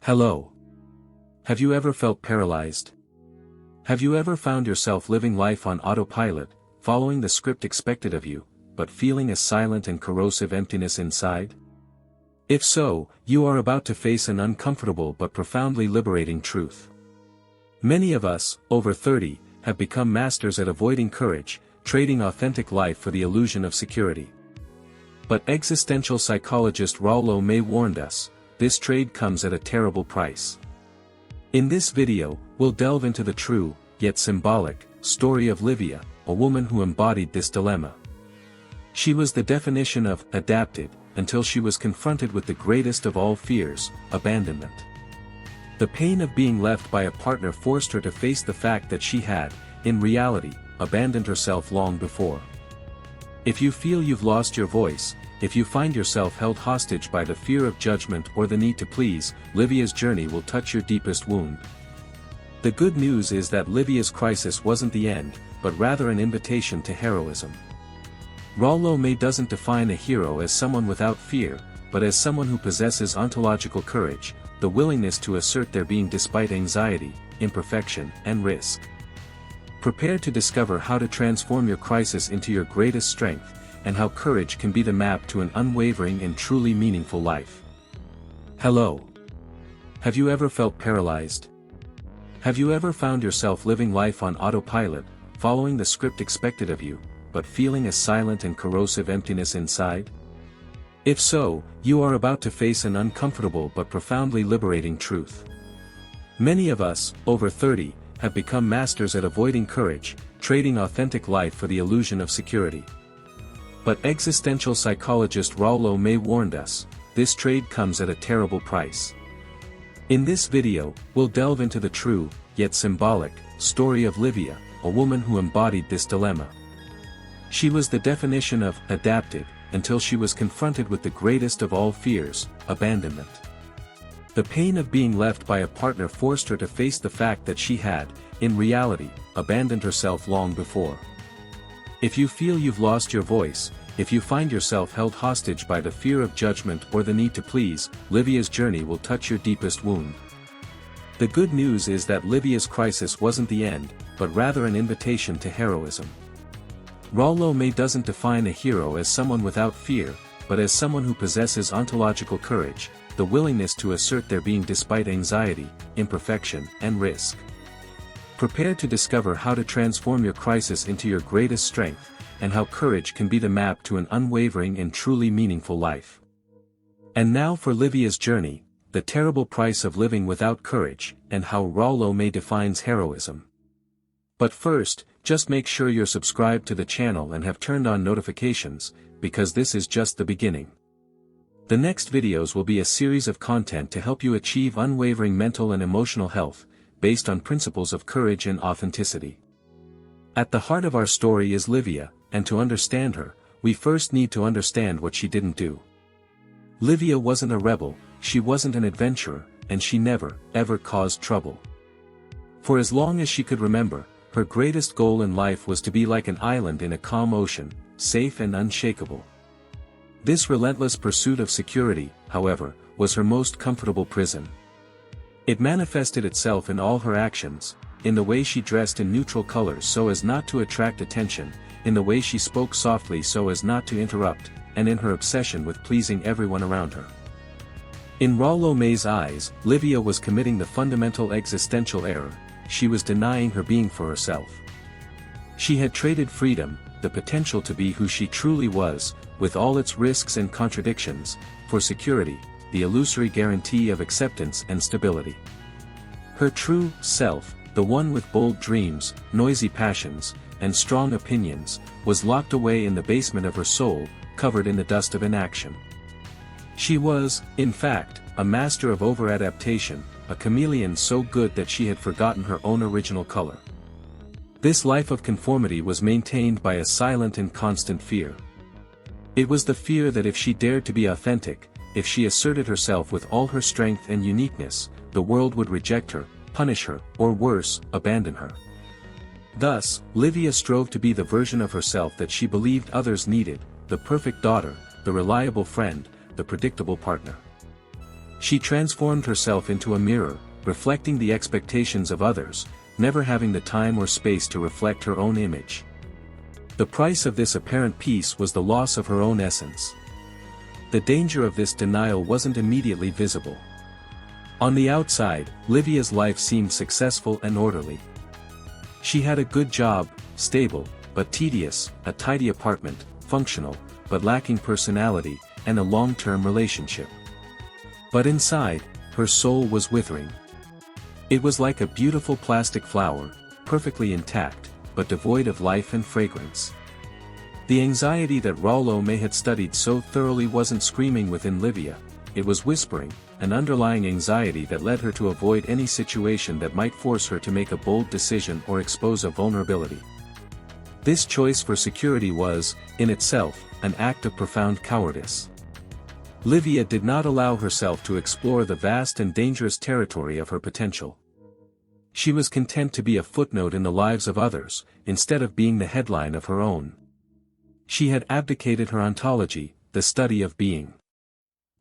Hello. Have you ever felt paralyzed? Have you ever found yourself living life on autopilot, following the script expected of you, but feeling a silent and corrosive emptiness inside? If so, you are about to face an uncomfortable but profoundly liberating truth. Many of us, over 30, have become masters at avoiding courage, trading authentic life for the illusion of security. But existential psychologist Rollo May warned us, this trade comes at a terrible price. In this video, we'll delve into the true, yet symbolic, story of Lívia, a woman who embodied this dilemma. She was the definition of adapted, until she was confronted with the greatest of all fears, abandonment. The pain of being left by a partner forced her to face the fact that she had, in reality, abandoned herself long before. If you feel you've lost your voice, if you find yourself held hostage by the fear of judgment or the need to please, Lívia's journey will touch your deepest wound. The good news is that Lívia's crisis wasn't the end, but rather an invitation to heroism. Rollo May doesn't define a hero as someone without fear, but as someone who possesses ontological courage, the willingness to assert their being despite anxiety, imperfection, and risk. Prepare to discover how to transform your crisis into your greatest strength, and how courage can be the map to an unwavering and truly meaningful life. Hello. Have you ever felt paralyzed? Have you ever found yourself living life on autopilot, following the script expected of you, but feeling a silent and corrosive emptiness inside? If so, you are about to face an uncomfortable but profoundly liberating truth. Many of us, over 30, have become masters at avoiding courage, trading authentic life for the illusion of security. But existential psychologist Rollo May warned us, this trade comes at a terrible price. In this video, we'll delve into the true, yet symbolic, story of Lívia, a woman who embodied this dilemma. She was the definition of adapted, until she was confronted with the greatest of all fears, abandonment. The pain of being left by a partner forced her to face the fact that she had, in reality, abandoned herself long before. If you feel you've lost your voice, if you find yourself held hostage by the fear of judgment or the need to please, Lívia's journey will touch your deepest wound. The good news is that Lívia's crisis wasn't the end, but rather an invitation to heroism. Rollo May doesn't define a hero as someone without fear, but as someone who possesses ontological courage, the willingness to assert their being despite anxiety, imperfection, and risk. Prepare to discover how to transform your crisis into your greatest strength, and how courage can be the map to an unwavering and truly meaningful life. And now for Lívia's journey, the terrible price of living without courage, and how Rollo May defines heroism. But first, just make sure you're subscribed to the channel and have turned on notifications, because this is just the beginning. The next videos will be a series of content to help you achieve unwavering mental and emotional health, based on principles of courage and authenticity. At the heart of our story is Lívia, and to understand her, we first need to understand what she didn't do. Lívia wasn't a rebel, she wasn't an adventurer, and she never, ever caused trouble. For as long as she could remember, her greatest goal in life was to be like an island in a calm ocean, safe and unshakable. This relentless pursuit of security, however, was her most comfortable prison. It manifested itself in all her actions, in the way she dressed in neutral colors so as not to attract attention, in the way she spoke softly so as not to interrupt, and in her obsession with pleasing everyone around her. In Rollo May's eyes, Lívia was committing the fundamental existential error, she was denying her being for herself. She had traded freedom, the potential to be who she truly was, with all its risks and contradictions, for security, the illusory guarantee of acceptance and stability. Her true self, the one with bold dreams, noisy passions, and strong opinions, was locked away in the basement of her soul, covered in the dust of inaction. She was, in fact, a master of over-adaptation, a chameleon so good that she had forgotten her own original color. This life of conformity was maintained by a silent and constant fear. It was the fear that if she dared to be authentic, if she asserted herself with all her strength and uniqueness, the world would reject her, punish her, or worse, abandon her. Thus, Lívia strove to be the version of herself that she believed others needed, the perfect daughter, the reliable friend, the predictable partner. She transformed herself into a mirror, reflecting the expectations of others, never having the time or space to reflect her own image. The price of this apparent peace was the loss of her own essence. The danger of this denial wasn't immediately visible. On the outside, Lívia's life seemed successful and orderly. She had a good job, stable, but tedious, a tidy apartment, functional, but lacking personality, and a long-term relationship. But inside, her soul was withering. It was like a beautiful plastic flower, perfectly intact, but devoid of life and fragrance. The anxiety that Rollo May had studied so thoroughly wasn't screaming within Lívia, it was whispering, an underlying anxiety that led her to avoid any situation that might force her to make a bold decision or expose a vulnerability. This choice for security was, in itself, an act of profound cowardice. Lívia did not allow herself to explore the vast and dangerous territory of her potential. She was content to be a footnote in the lives of others, instead of being the headline of her own. She had abdicated her ontology, the study of being.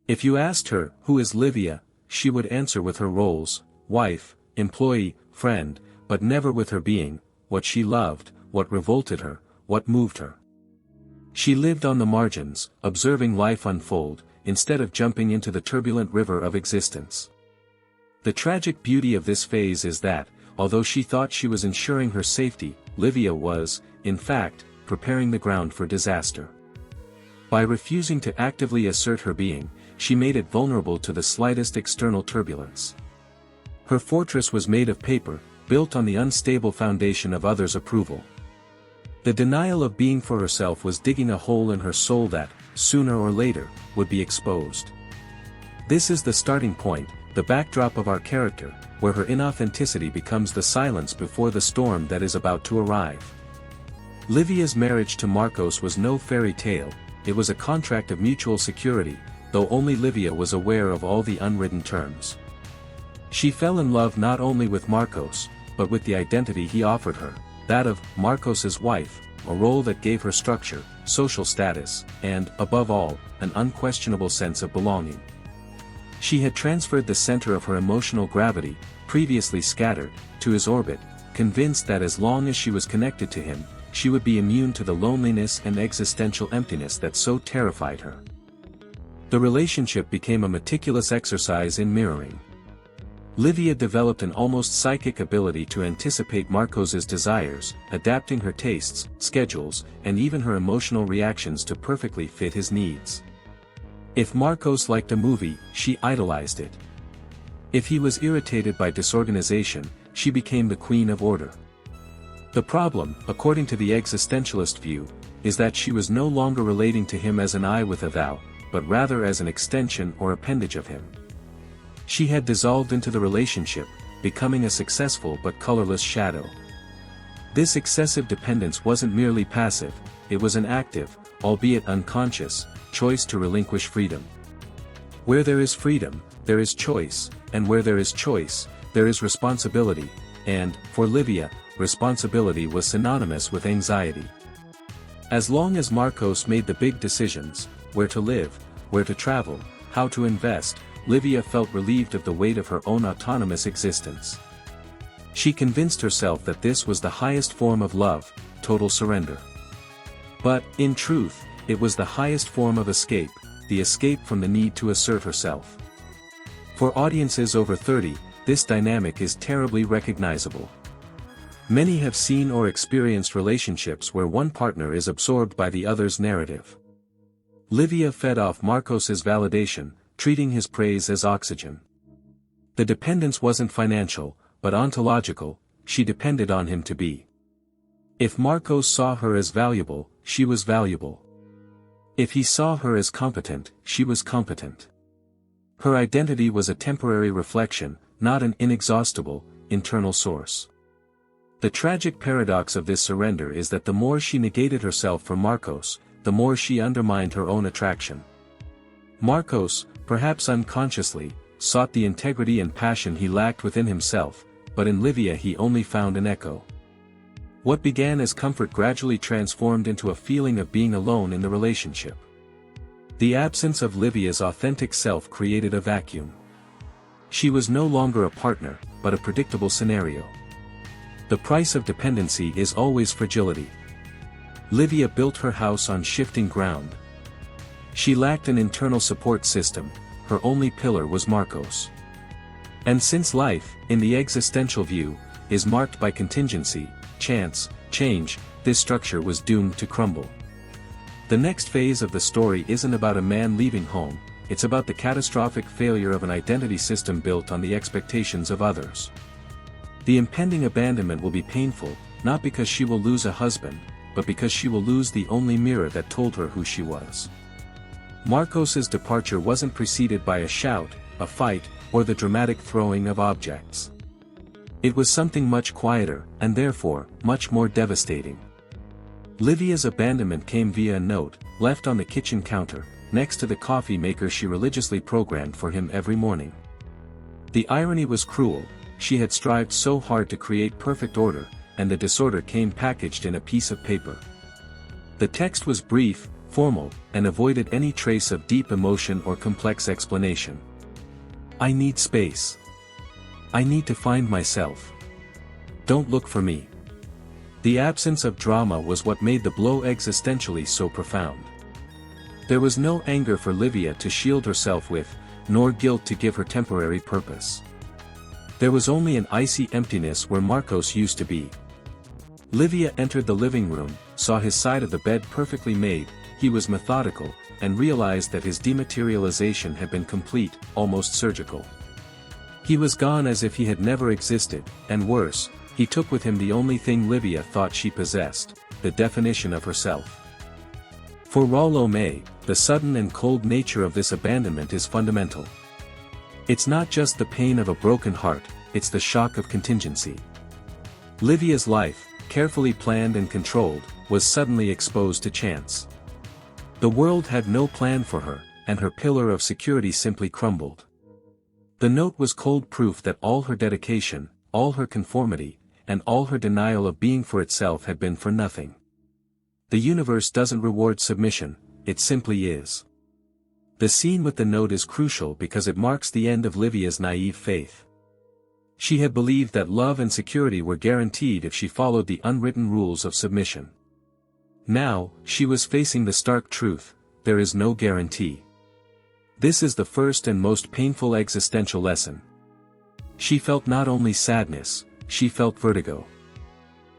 If you asked her, "Who is Lívia?" she would answer with her roles, wife, employee, friend, but never with her being, what she loved, what revolted her, what moved her. She lived on the margins, observing life unfold, instead of jumping into the turbulent river of existence. The tragic beauty of this phase is that, although she thought she was ensuring her safety, Lívia was, in fact, preparing the ground for disaster. By refusing to actively assert her being, she made it vulnerable to the slightest external turbulence. Her fortress was made of paper, built on the unstable foundation of others' approval. The denial of being for herself was digging a hole in her soul that, sooner or later, would be exposed. This is the starting point, the backdrop of our character, where her inauthenticity becomes the silence before the storm that is about to arrive. Lívia's marriage to Marcos was no fairy tale, it was a contract of mutual security, though only Lívia was aware of all the unwritten terms. She fell in love not only with Marcos, but with the identity he offered her, that of Marcos's wife, a role that gave her structure, social status, and, above all, an unquestionable sense of belonging. She had transferred the center of her emotional gravity, previously scattered, to his orbit, convinced that as long as she was connected to him, she would be immune to the loneliness and existential emptiness that so terrified her. The relationship became a meticulous exercise in mirroring. Lívia developed an almost psychic ability to anticipate Marcos's desires, adapting her tastes, schedules, and even her emotional reactions to perfectly fit his needs. If Marcos liked a movie, she idolized it. If he was irritated by disorganization, she became the queen of order. The problem, according to the existentialist view, is that she was no longer relating to him as an I with a thou, but rather as an extension or appendage of him. She had dissolved into the relationship, becoming a successful but colorless shadow. This excessive dependence wasn't merely passive, it was an active, albeit unconscious, choice to relinquish freedom. Where there is freedom, there is choice, and where there is choice, there is responsibility, and, for Lívia, responsibility was synonymous with anxiety. As long as Marcos made the big decisions, where to live, where to travel, how to invest, Lívia felt relieved of the weight of her own autonomous existence. She convinced herself that this was the highest form of love, total surrender. But, in truth, it was the highest form of escape, the escape from the need to assert herself. For audiences over 30, this dynamic is terribly recognizable. Many have seen or experienced relationships where one partner is absorbed by the other's narrative. Lívia fed off Marcos's validation, treating his praise as oxygen. The dependence wasn't financial, but ontological, she depended on him to be. If Marcos saw her as valuable, she was valuable. If he saw her as competent, she was competent. Her identity was a temporary reflection, not an inexhaustible, internal source. The tragic paradox of this surrender is that the more she negated herself for Marcos, the more she undermined her own attraction. Marcos, perhaps unconsciously, sought the integrity and passion he lacked within himself, but in Lívia he only found an echo. What began as comfort gradually transformed into a feeling of being alone in the relationship. The absence of Lívia's authentic self created a vacuum. She was no longer a partner, but a predictable scenario. The price of dependency is always fragility. Lívia built her house on shifting ground. She lacked an internal support system, her only pillar was Marcos. And since life, in the existential view, is marked by contingency, chance, change, this structure was doomed to crumble. The next phase of the story isn't about a man leaving home, it's about the catastrophic failure of an identity system built on the expectations of others. The impending abandonment will be painful, not because she will lose a husband, but because she will lose the only mirror that told her who she was. Marcos's departure wasn't preceded by a shout, a fight, or the dramatic throwing of objects. It was something much quieter, and therefore, much more devastating. Lívia's abandonment came via a note, left on the kitchen counter, next to the coffee maker she religiously programmed for him every morning. The irony was cruel, she had strived so hard to create perfect order, and the disorder came packaged in a piece of paper. The text was brief, formal, and avoided any trace of deep emotion or complex explanation. I need space. I need to find myself. Don't look for me. The absence of drama was what made the blow existentially so profound. There was no anger for Lívia to shield herself with, nor guilt to give her temporary purpose. There was only an icy emptiness where Marcos used to be. Lívia entered the living room, saw his side of the bed perfectly made, he was methodical, and realized that his dematerialization had been complete, almost surgical. He was gone as if he had never existed, and worse, he took with him the only thing Lívia thought she possessed, the definition of herself. For Rollo May, the sudden and cold nature of this abandonment is fundamental. It's not just the pain of a broken heart, it's the shock of contingency. Lívia's life, carefully planned and controlled, was suddenly exposed to chance. The world had no plan for her, and her pillar of security simply crumbled. The note was cold proof that all her dedication, all her conformity, and all her denial of being for itself had been for nothing. The universe doesn't reward submission, it simply is. The scene with the note is crucial because it marks the end of Lívia's naive faith. She had believed that love and security were guaranteed if she followed the unwritten rules of submission. Now, she was facing the stark truth, there is no guarantee. This is the first and most painful existential lesson. She felt not only sadness, she felt vertigo.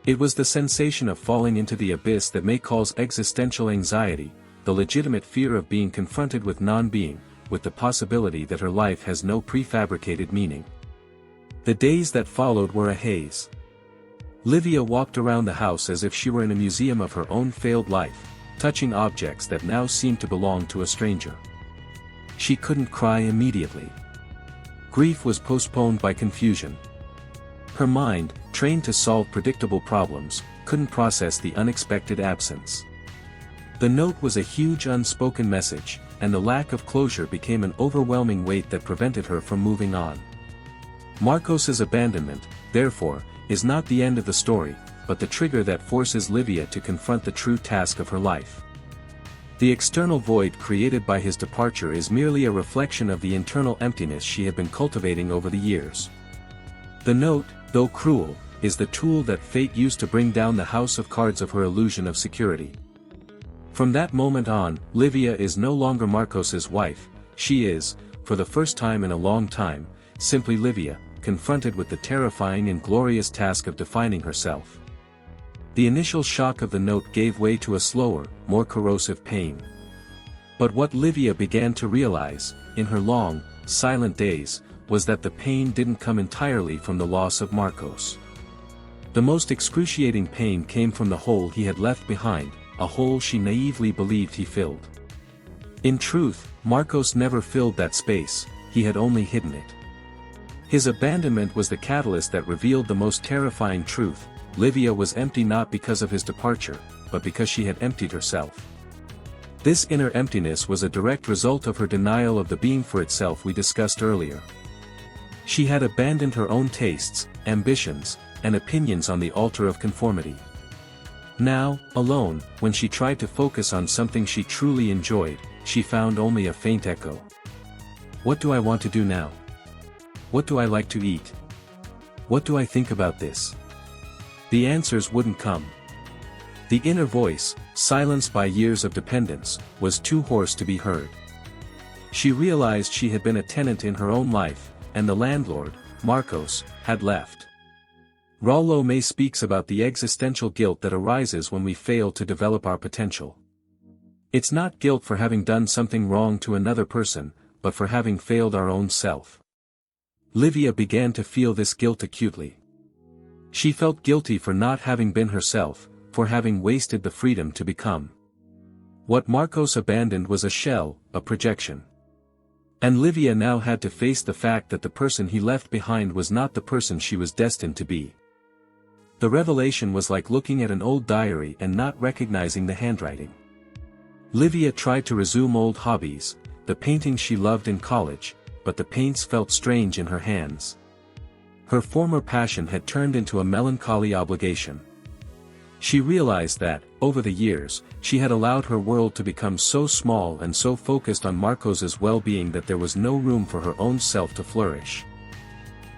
It was the sensation of falling into the abyss that May calls existential anxiety, the legitimate fear of being confronted with non-being, with the possibility that her life has no prefabricated meaning. The days that followed were a haze. Lívia walked around the house as if she were in a museum of her own failed life, touching objects that now seemed to belong to a stranger. She couldn't cry immediately. Grief was postponed by confusion. Her mind, trained to solve predictable problems, couldn't process the unexpected absence. The note was a huge unspoken message, and the lack of closure became an overwhelming weight that prevented her from moving on. Marcos's abandonment, therefore, is not the end of the story, but the trigger that forces Lívia to confront the true task of her life. The external void created by his departure is merely a reflection of the internal emptiness she had been cultivating over the years. The note, though cruel, is the tool that fate used to bring down the house of cards of her illusion of security. From that moment on, Lívia is no longer Marcos's wife, she is, for the first time in a long time, simply Lívia, confronted with the terrifying and glorious task of defining herself. The initial shock of the note gave way to a slower, more corrosive pain. But what Lívia began to realize, in her long, silent days, was that the pain didn't come entirely from the loss of Marcos. The most excruciating pain came from the hole he had left behind, a hole she naively believed he filled. In truth, Marcos never filled that space, he had only hidden it. His abandonment was the catalyst that revealed the most terrifying truth, Lívia was empty not because of his departure, but because she had emptied herself. This inner emptiness was a direct result of her denial of the being for itself we discussed earlier. She had abandoned her own tastes, ambitions, and opinions on the altar of conformity. Now, alone, when she tried to focus on something she truly enjoyed, she found only a faint echo. What do I want to do now? What do I like to eat? What do I think about this? The answers wouldn't come. The inner voice, silenced by years of dependence, was too hoarse to be heard. She realized she had been a tenant in her own life, and the landlord, Marcos, had left. Rollo May speaks about the existential guilt that arises when we fail to develop our potential. It's not guilt for having done something wrong to another person, but for having failed our own self. Lívia began to feel this guilt acutely. She felt guilty for not having been herself, for having wasted the freedom to become. What Marcos abandoned was a shell, a projection. And Lívia now had to face the fact that the person he left behind was not the person she was destined to be. The revelation was like looking at an old diary and not recognizing the handwriting. Lívia tried to resume old hobbies, the painting she loved in college, but the paints felt strange in her hands. Her former passion had turned into a melancholy obligation. She realized that, over the years, she had allowed her world to become so small and so focused on Marcos's well-being that there was no room for her own self to flourish.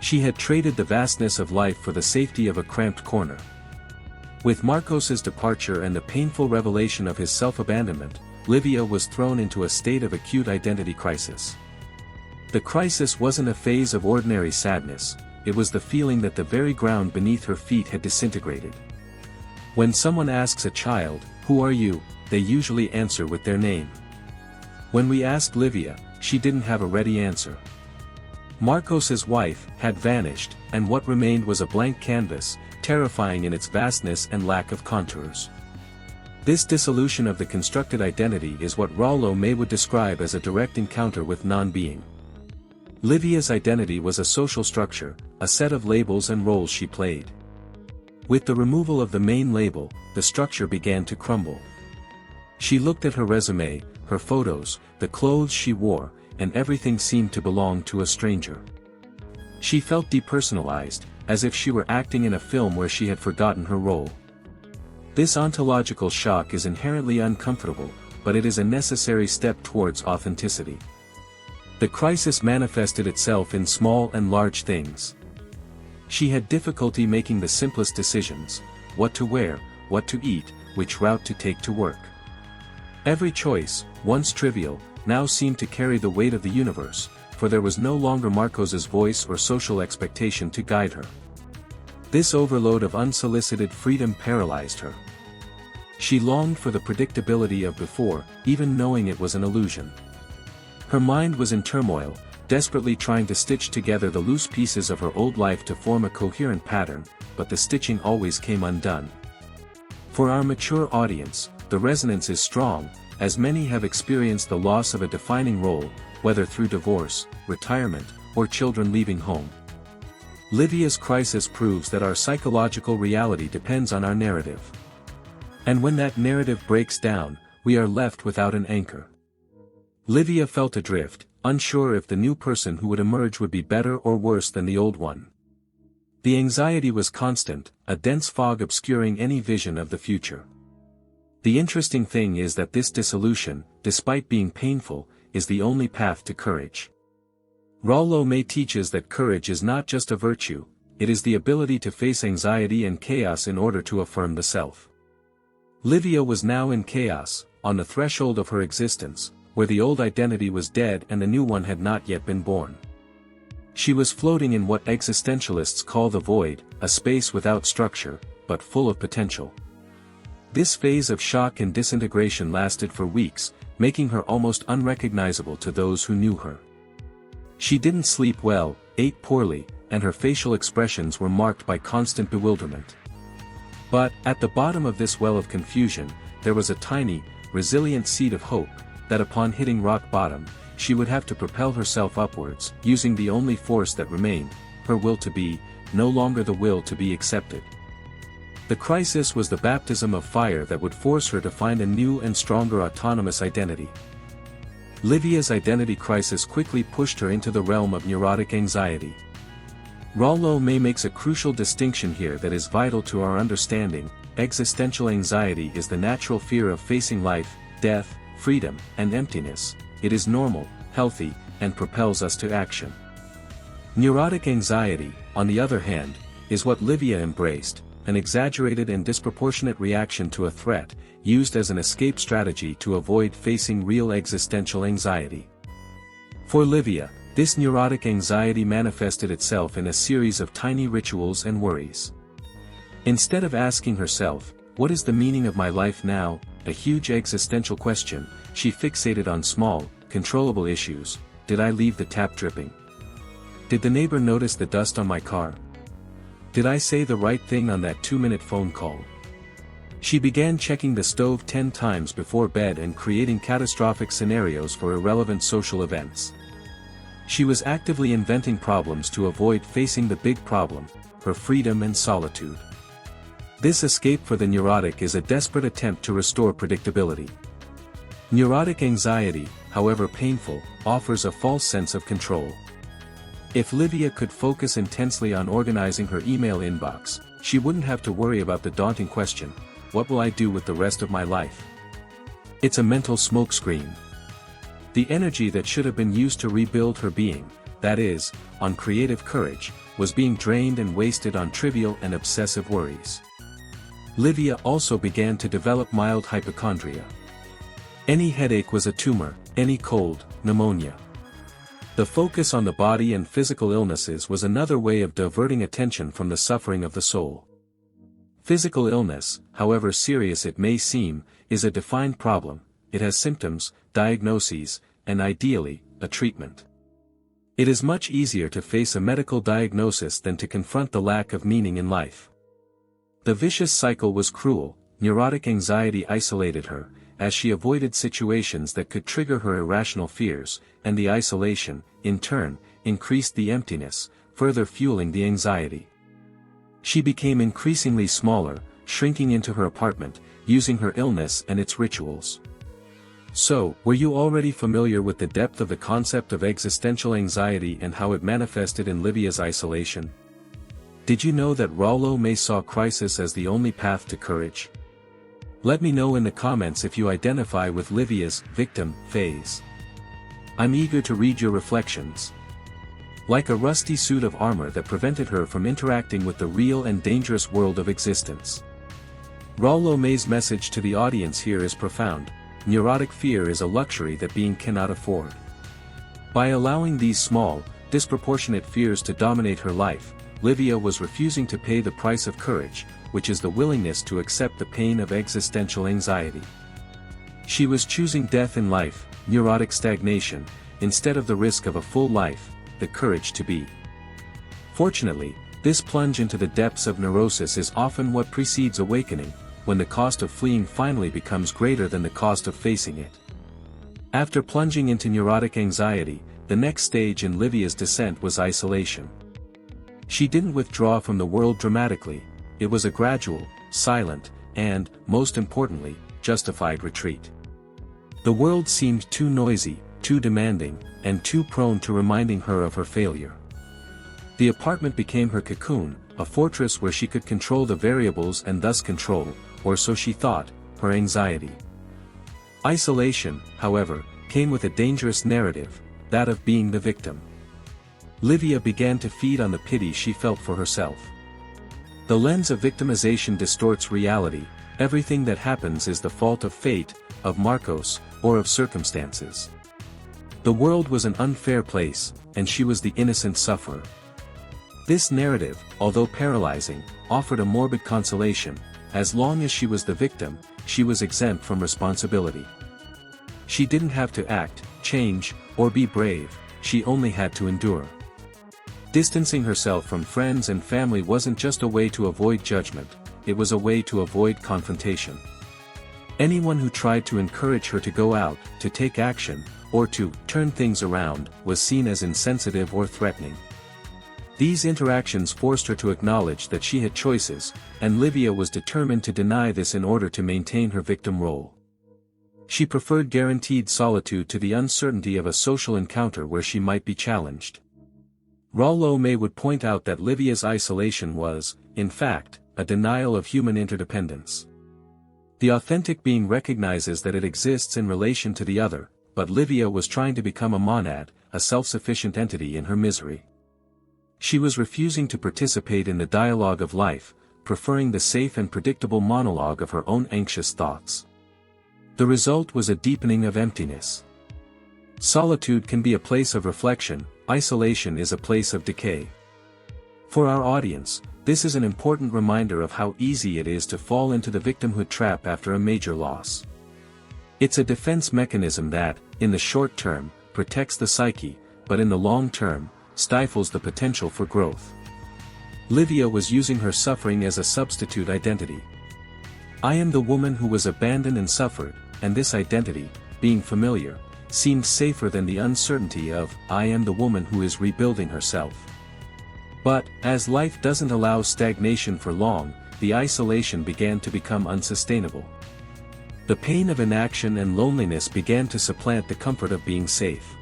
She had traded the vastness of life for the safety of a cramped corner. With Marcos's departure and the painful revelation of his self-abandonment, Lívia was thrown into a state of acute identity crisis. The crisis wasn't a phase of ordinary sadness, it was the feeling that the very ground beneath her feet had disintegrated. When someone asks a child, "Who are you?" they usually answer with their name. When we asked Lívia, she didn't have a ready answer. Marcos's wife had vanished, and what remained was a blank canvas, terrifying in its vastness and lack of contours. This dissolution of the constructed identity is what Rollo May would describe as a direct encounter with non-being. Lívia's identity was a social structure, a set of labels and roles she played. With the removal of the main label, the structure began to crumble. She looked at her resume, her photos, the clothes she wore, and everything seemed to belong to a stranger. She felt depersonalized, as if she were acting in a film where she had forgotten her role. This ontological shock is inherently uncomfortable, but it is a necessary step towards authenticity. The crisis manifested itself in small and large things. She had difficulty making the simplest decisions: what to wear, what to eat, which route to take to work. Every choice, once trivial, now seemed to carry the weight of the universe, for there was no longer Marcos's voice or social expectation to guide her. This overload of unsolicited freedom paralyzed her. She longed for the predictability of before, even knowing it was an illusion. Her mind was in turmoil, desperately trying to stitch together the loose pieces of her old life to form a coherent pattern, but the stitching always came undone. For our mature audience, the resonance is strong, as many have experienced the loss of a defining role, whether through divorce, retirement, or children leaving home. Lívia's crisis proves that our psychological reality depends on our narrative. And when that narrative breaks down, we are left without an anchor. Lívia felt adrift, unsure if the new person who would emerge would be better or worse than the old one. The anxiety was constant, a dense fog obscuring any vision of the future. The interesting thing is that this dissolution, despite being painful, is the only path to courage. Rollo May teaches that courage is not just a virtue, it is the ability to face anxiety and chaos in order to affirm the self. Lívia was now in chaos, on the threshold of her existence, where the old identity was dead and the new one had not yet been born. She was floating in what existentialists call the void, a space without structure, but full of potential. This phase of shock and disintegration lasted for weeks, making her almost unrecognizable to those who knew her. She didn't sleep well, ate poorly, and her facial expressions were marked by constant bewilderment. But, at the bottom of this well of confusion, there was a tiny, resilient seed of hope, that upon hitting rock bottom, she would have to propel herself upwards, using the only force that remained, her will to be, no longer the will to be accepted. The crisis was the baptism of fire that would force her to find a new and stronger autonomous identity. Lívia's identity crisis quickly pushed her into the realm of neurotic anxiety. Rollo May makes a crucial distinction here that is vital to our understanding. Existential anxiety is the natural fear of facing life, death, freedom, and emptiness. It is normal, healthy, and propels us to action. Neurotic anxiety, on the other hand, is what Lívia embraced, an exaggerated and disproportionate reaction to a threat, used as an escape strategy to avoid facing real existential anxiety. For Lívia, this neurotic anxiety manifested itself in a series of tiny rituals and worries. Instead of asking herself, "What is the meaning of my life now?" a huge existential question, she fixated on small, controllable issues. Did I leave the tap dripping? Did the neighbor notice the dust on my car? Did I say the right thing on that 2-minute phone call? She began checking the stove 10 times before bed and creating catastrophic scenarios for irrelevant social events. She was actively inventing problems to avoid facing the big problem, her freedom and solitude. This escape for the neurotic is a desperate attempt to restore predictability. Neurotic anxiety, however painful, offers a false sense of control. If Lívia could focus intensely on organizing her email inbox, she wouldn't have to worry about the daunting question, "What will I do with the rest of my life?" It's a mental smokescreen. The energy that should have been used to rebuild her being, that is, on creative courage, was being drained and wasted on trivial and obsessive worries. Lívia also began to develop mild hypochondria. Any headache was a tumor, any cold, pneumonia. The focus on the body and physical illnesses was another way of diverting attention from the suffering of the soul. Physical illness, however serious it may seem, is a defined problem. It has symptoms, diagnoses, and ideally, a treatment. It is much easier to face a medical diagnosis than to confront the lack of meaning in life. The vicious cycle was cruel. Neurotic anxiety isolated her, as she avoided situations that could trigger her irrational fears, and the isolation, in turn, increased the emptiness, further fueling the anxiety. She became increasingly smaller, shrinking into her apartment, using her illness and its rituals. So, were you already familiar with the depth of the concept of existential anxiety and how it manifested in Lívia's isolation? Did you know that Rollo May saw crisis as the only path to courage? Let me know in the comments if you identify with Lívia's victim phase. I'm eager to read your reflections. Like a rusty suit of armor that prevented her from interacting with the real and dangerous world of existence. Rollo May's message to the audience here is profound. Neurotic fear is a luxury that being cannot afford. By allowing these small, disproportionate fears to dominate her life, Lívia was refusing to pay the price of courage, which is the willingness to accept the pain of existential anxiety. She was choosing death in life, neurotic stagnation, instead of the risk of a full life, the courage to be. Fortunately, this plunge into the depths of neurosis is often what precedes awakening, when the cost of fleeing finally becomes greater than the cost of facing it. After plunging into neurotic anxiety, the next stage in Lívia's descent was isolation. She didn't withdraw from the world dramatically. It was a gradual, silent, and, most importantly, justified retreat. The world seemed too noisy, too demanding, and too prone to reminding her of her failure. The apartment became her cocoon, a fortress where she could control the variables and thus control, or so she thought, her anxiety. Isolation, however, came with a dangerous narrative, that of being the victim. Lívia began to feed on the pity she felt for herself. The lens of victimization distorts reality. Everything that happens is the fault of fate, of Marcos, or of circumstances. The world was an unfair place, and she was the innocent sufferer. This narrative, although paralyzing, offered a morbid consolation. As long as she was the victim, she was exempt from responsibility. She didn't have to act, change, or be brave, she only had to endure. Distancing herself from friends and family wasn't just a way to avoid judgment, it was a way to avoid confrontation. Anyone who tried to encourage her to go out, to take action, or to turn things around, was seen as insensitive or threatening. These interactions forced her to acknowledge that she had choices, and Lívia was determined to deny this in order to maintain her victim role. She preferred guaranteed solitude to the uncertainty of a social encounter where she might be challenged. Rollo May would point out that Lívia's isolation was, in fact, a denial of human interdependence. The authentic being recognizes that it exists in relation to the other, but Lívia was trying to become a monad, a self-sufficient entity in her misery. She was refusing to participate in the dialogue of life, preferring the safe and predictable monologue of her own anxious thoughts. The result was a deepening of emptiness. Solitude can be a place of reflection, isolation is a place of decay. For our audience, this is an important reminder of how easy it is to fall into the victimhood trap after a major loss. It's a defense mechanism that, in the short term, protects the psyche, but in the long term, stifles the potential for growth. Lívia was using her suffering as a substitute identity. I am the woman who was abandoned and suffered, and this identity, being familiar, seemed safer than the uncertainty of, I am the woman who is rebuilding herself. But, as life doesn't allow stagnation for long, the isolation began to become unsustainable. The pain of inaction and loneliness began to supplant the comfort of being safe.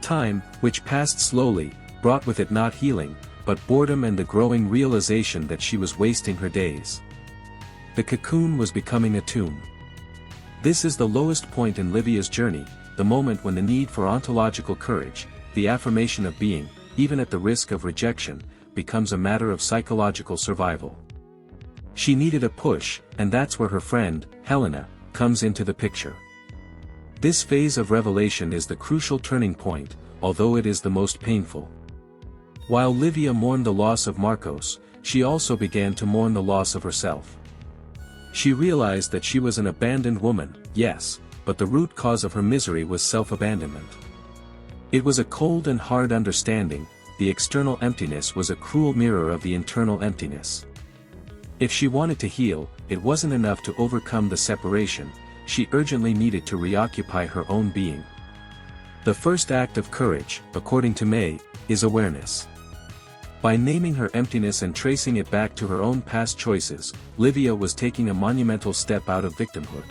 Time, which passed slowly, brought with it not healing, but boredom and the growing realization that she was wasting her days. The cocoon was becoming a tomb. This is the lowest point in Lívia's journey, the moment when the need for ontological courage, the affirmation of being, even at the risk of rejection, becomes a matter of psychological survival. She needed a push, and that's where her friend, Helena, comes into the picture. This phase of revelation is the crucial turning point, although it is the most painful. While Lívia mourned the loss of Marcos, she also began to mourn the loss of herself. She realized that she was an abandoned woman, yes, but the root cause of her misery was self-abandonment. It was a cold and hard understanding, the external emptiness was a cruel mirror of the internal emptiness. If she wanted to heal, it wasn't enough to overcome the separation, she urgently needed to reoccupy her own being. The first act of courage, according to May, is awareness. By naming her emptiness and tracing it back to her own past choices, Lívia was taking a monumental step out of victimhood.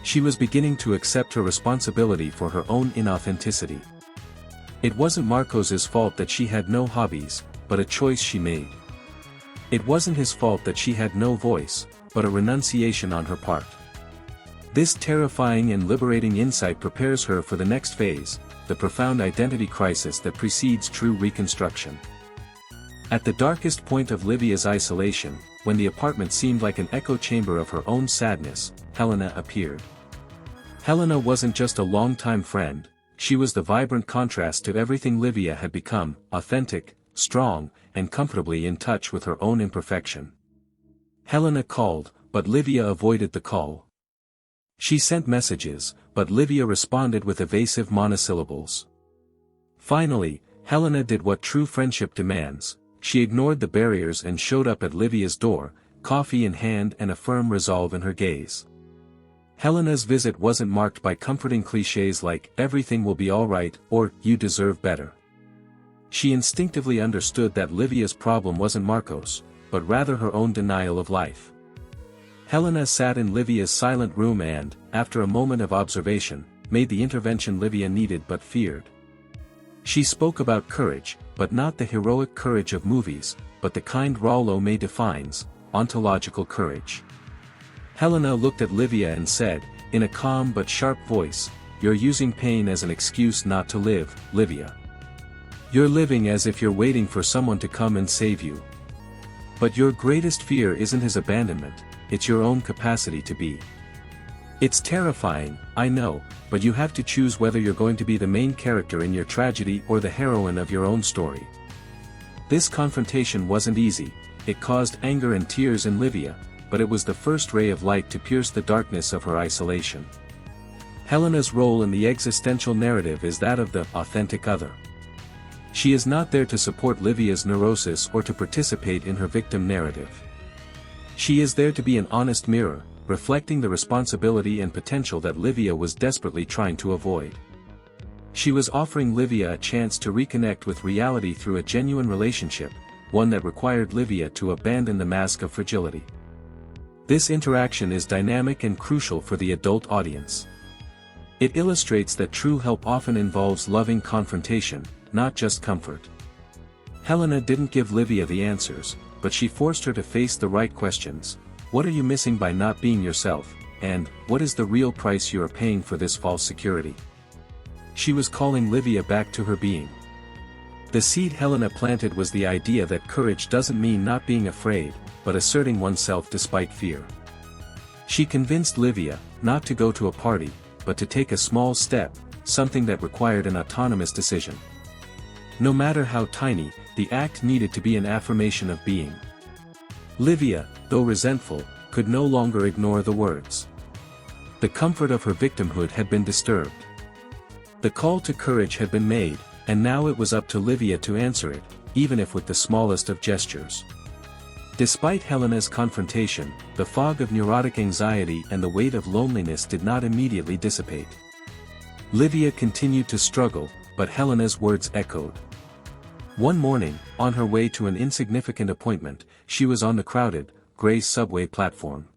She was beginning to accept her responsibility for her own inauthenticity. It wasn't Marcos's fault that she had no hobbies, but a choice she made. It wasn't his fault that she had no voice, but a renunciation on her part. This terrifying and liberating insight prepares her for the next phase, the profound identity crisis that precedes true reconstruction. At the darkest point of Lívia's isolation, when the apartment seemed like an echo chamber of her own sadness, Helena appeared. Helena wasn't just a longtime friend, she was the vibrant contrast to everything Lívia had become, authentic, strong, and comfortably in touch with her own imperfection. Helena called, but Lívia avoided the call. She sent messages, but Lívia responded with evasive monosyllables. Finally, Helena did what true friendship demands, she ignored the barriers and showed up at Lívia's door, coffee in hand and a firm resolve in her gaze. Helena's visit wasn't marked by comforting clichés like, everything will be alright, or, you deserve better. She instinctively understood that Lívia's problem wasn't Marcos, but rather her own denial of life. Helena sat in Lívia's silent room and, after a moment of observation, made the intervention Lívia needed but feared. She spoke about courage, but not the heroic courage of movies, but the kind Rollo May defines, ontological courage. Helena looked at Lívia and said, in a calm but sharp voice, you're using pain as an excuse not to live, Lívia. You're living as if you're waiting for someone to come and save you. But your greatest fear isn't his abandonment, it's your own capacity to be. It's terrifying, I know, but you have to choose whether you're going to be the main character in your tragedy or the heroine of your own story. This confrontation wasn't easy, it caused anger and tears in Lívia, but it was the first ray of light to pierce the darkness of her isolation. Helena's role in the existential narrative is that of the authentic other. She is not there to support Lívia's neurosis or to participate in her victim narrative. She is there to be an honest mirror, reflecting the responsibility and potential that Lívia was desperately trying to avoid. She was offering Lívia a chance to reconnect with reality through a genuine relationship, one that required Lívia to abandon the mask of fragility. This interaction is dynamic and crucial for the adult audience. It illustrates that true help often involves loving confrontation, not just comfort. Helena didn't give Lívia the answers, but she forced her to face the right questions. What are you missing by not being yourself, and, what is the real price you are paying for this false security? She was calling Lívia back to her being. The seed Helena planted was the idea that courage doesn't mean not being afraid, but asserting oneself despite fear. She convinced Lívia, not to go to a party, but to take a small step, something that required an autonomous decision. No matter how tiny, the act needed to be an affirmation of being. Lívia, though resentful, could no longer ignore the words. The comfort of her victimhood had been disturbed. The call to courage had been made, and now it was up to Lívia to answer it, even if with the smallest of gestures. Despite Helena's confrontation, the fog of neurotic anxiety and the weight of loneliness did not immediately dissipate. Lívia continued to struggle, but Helena's words echoed. One morning, on her way to an insignificant appointment, she was on the crowded, gray subway platform.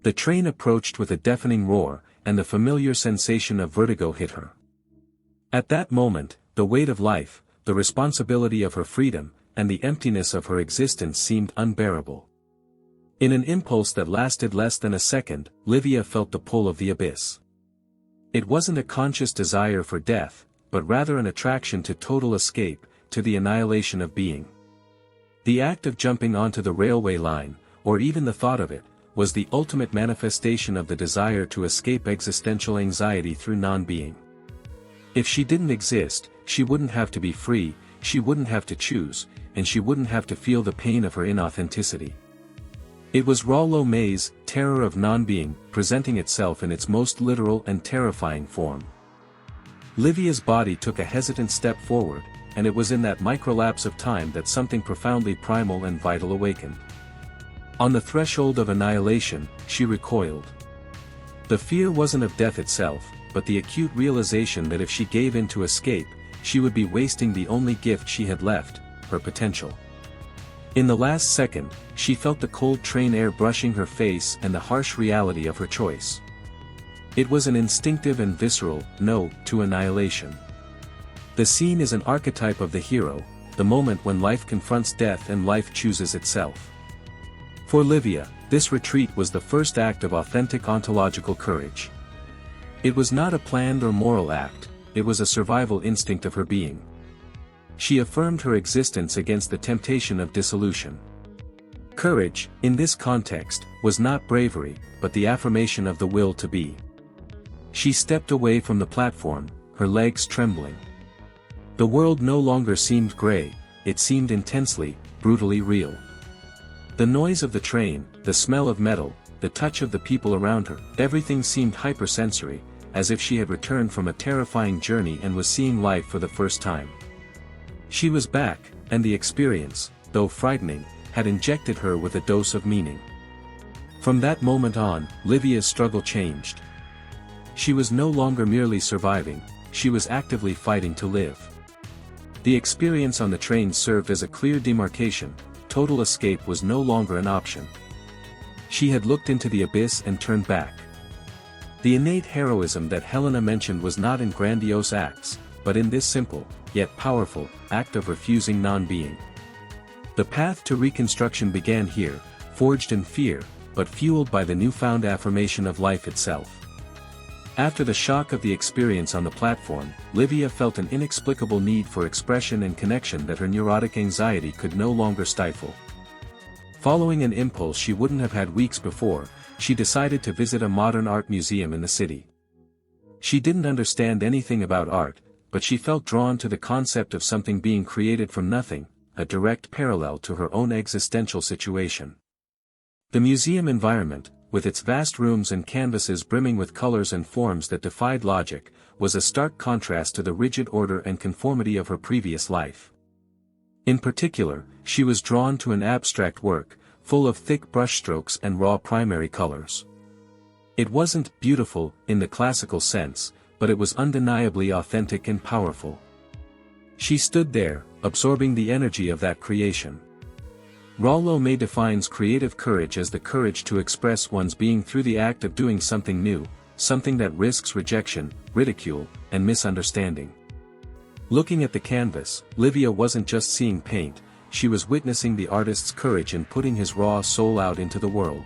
The train approached with a deafening roar, and the familiar sensation of vertigo hit her. At that moment, the weight of life, the responsibility of her freedom, and the emptiness of her existence seemed unbearable. In an impulse that lasted less than a second, Lívia felt the pull of the abyss. It wasn't a conscious desire for death, but rather an attraction to total escape, to the annihilation of being. The act of jumping onto the railway line, or even the thought of it, was the ultimate manifestation of the desire to escape existential anxiety through non-being. If she didn't exist, she wouldn't have to be free, she wouldn't have to choose, and she wouldn't have to feel the pain of her inauthenticity. It was Rollo May's terror of non-being, presenting itself in its most literal and terrifying form. Lívia's body took a hesitant step forward, and it was in that microlapse of time that something profoundly primal and vital awakened. On the threshold of annihilation, she recoiled. The fear wasn't of death itself, but the acute realization that if she gave in to escape, she would be wasting the only gift she had left, her potential. In the last second, she felt the cold train air brushing her face and the harsh reality of her choice. It was an instinctive and visceral no to annihilation. The scene is an archetype of the hero, the moment when life confronts death and life chooses itself. For Lívia, this retreat was the first act of authentic ontological courage. It was not a planned or moral act, it was a survival instinct of her being. She affirmed her existence against the temptation of dissolution. Courage, in this context, was not bravery, but the affirmation of the will to be. She stepped away from the platform, her legs trembling. The world no longer seemed gray, it seemed intensely, brutally real. The noise of the train, the smell of metal, the touch of the people around her, everything seemed hypersensory, as if she had returned from a terrifying journey and was seeing life for the first time. She was back, and the experience, though frightening, had injected her with a dose of meaning. From that moment on, Lívia's struggle changed. She was no longer merely surviving, she was actively fighting to live. The experience on the train served as a clear demarcation, total escape was no longer an option. She had looked into the abyss and turned back. The innate heroism that Helena mentioned was not in grandiose acts, but in this simple, yet powerful, act of refusing non-being. The path to reconstruction began here, forged in fear, but fueled by the newfound affirmation of life itself. After the shock of the experience on the platform, Lívia felt an inexplicable need for expression and connection that her neurotic anxiety could no longer stifle. Following an impulse she wouldn't have had weeks before, she decided to visit a modern art museum in the city. She didn't understand anything about art, but she felt drawn to the concept of something being created from nothing, a direct parallel to her own existential situation. The museum environment, with its vast rooms and canvases brimming with colors and forms that defied logic, was a stark contrast to the rigid order and conformity of her previous life. In particular, she was drawn to an abstract work, full of thick brushstrokes and raw primary colors. It wasn't beautiful in the classical sense, but it was undeniably authentic and powerful. She stood there, absorbing the energy of that creation. Rollo May defines creative courage as the courage to express one's being through the act of doing something new, something that risks rejection, ridicule, and misunderstanding. Looking at the canvas, Lívia wasn't just seeing paint, she was witnessing the artist's courage in putting his raw soul out into the world.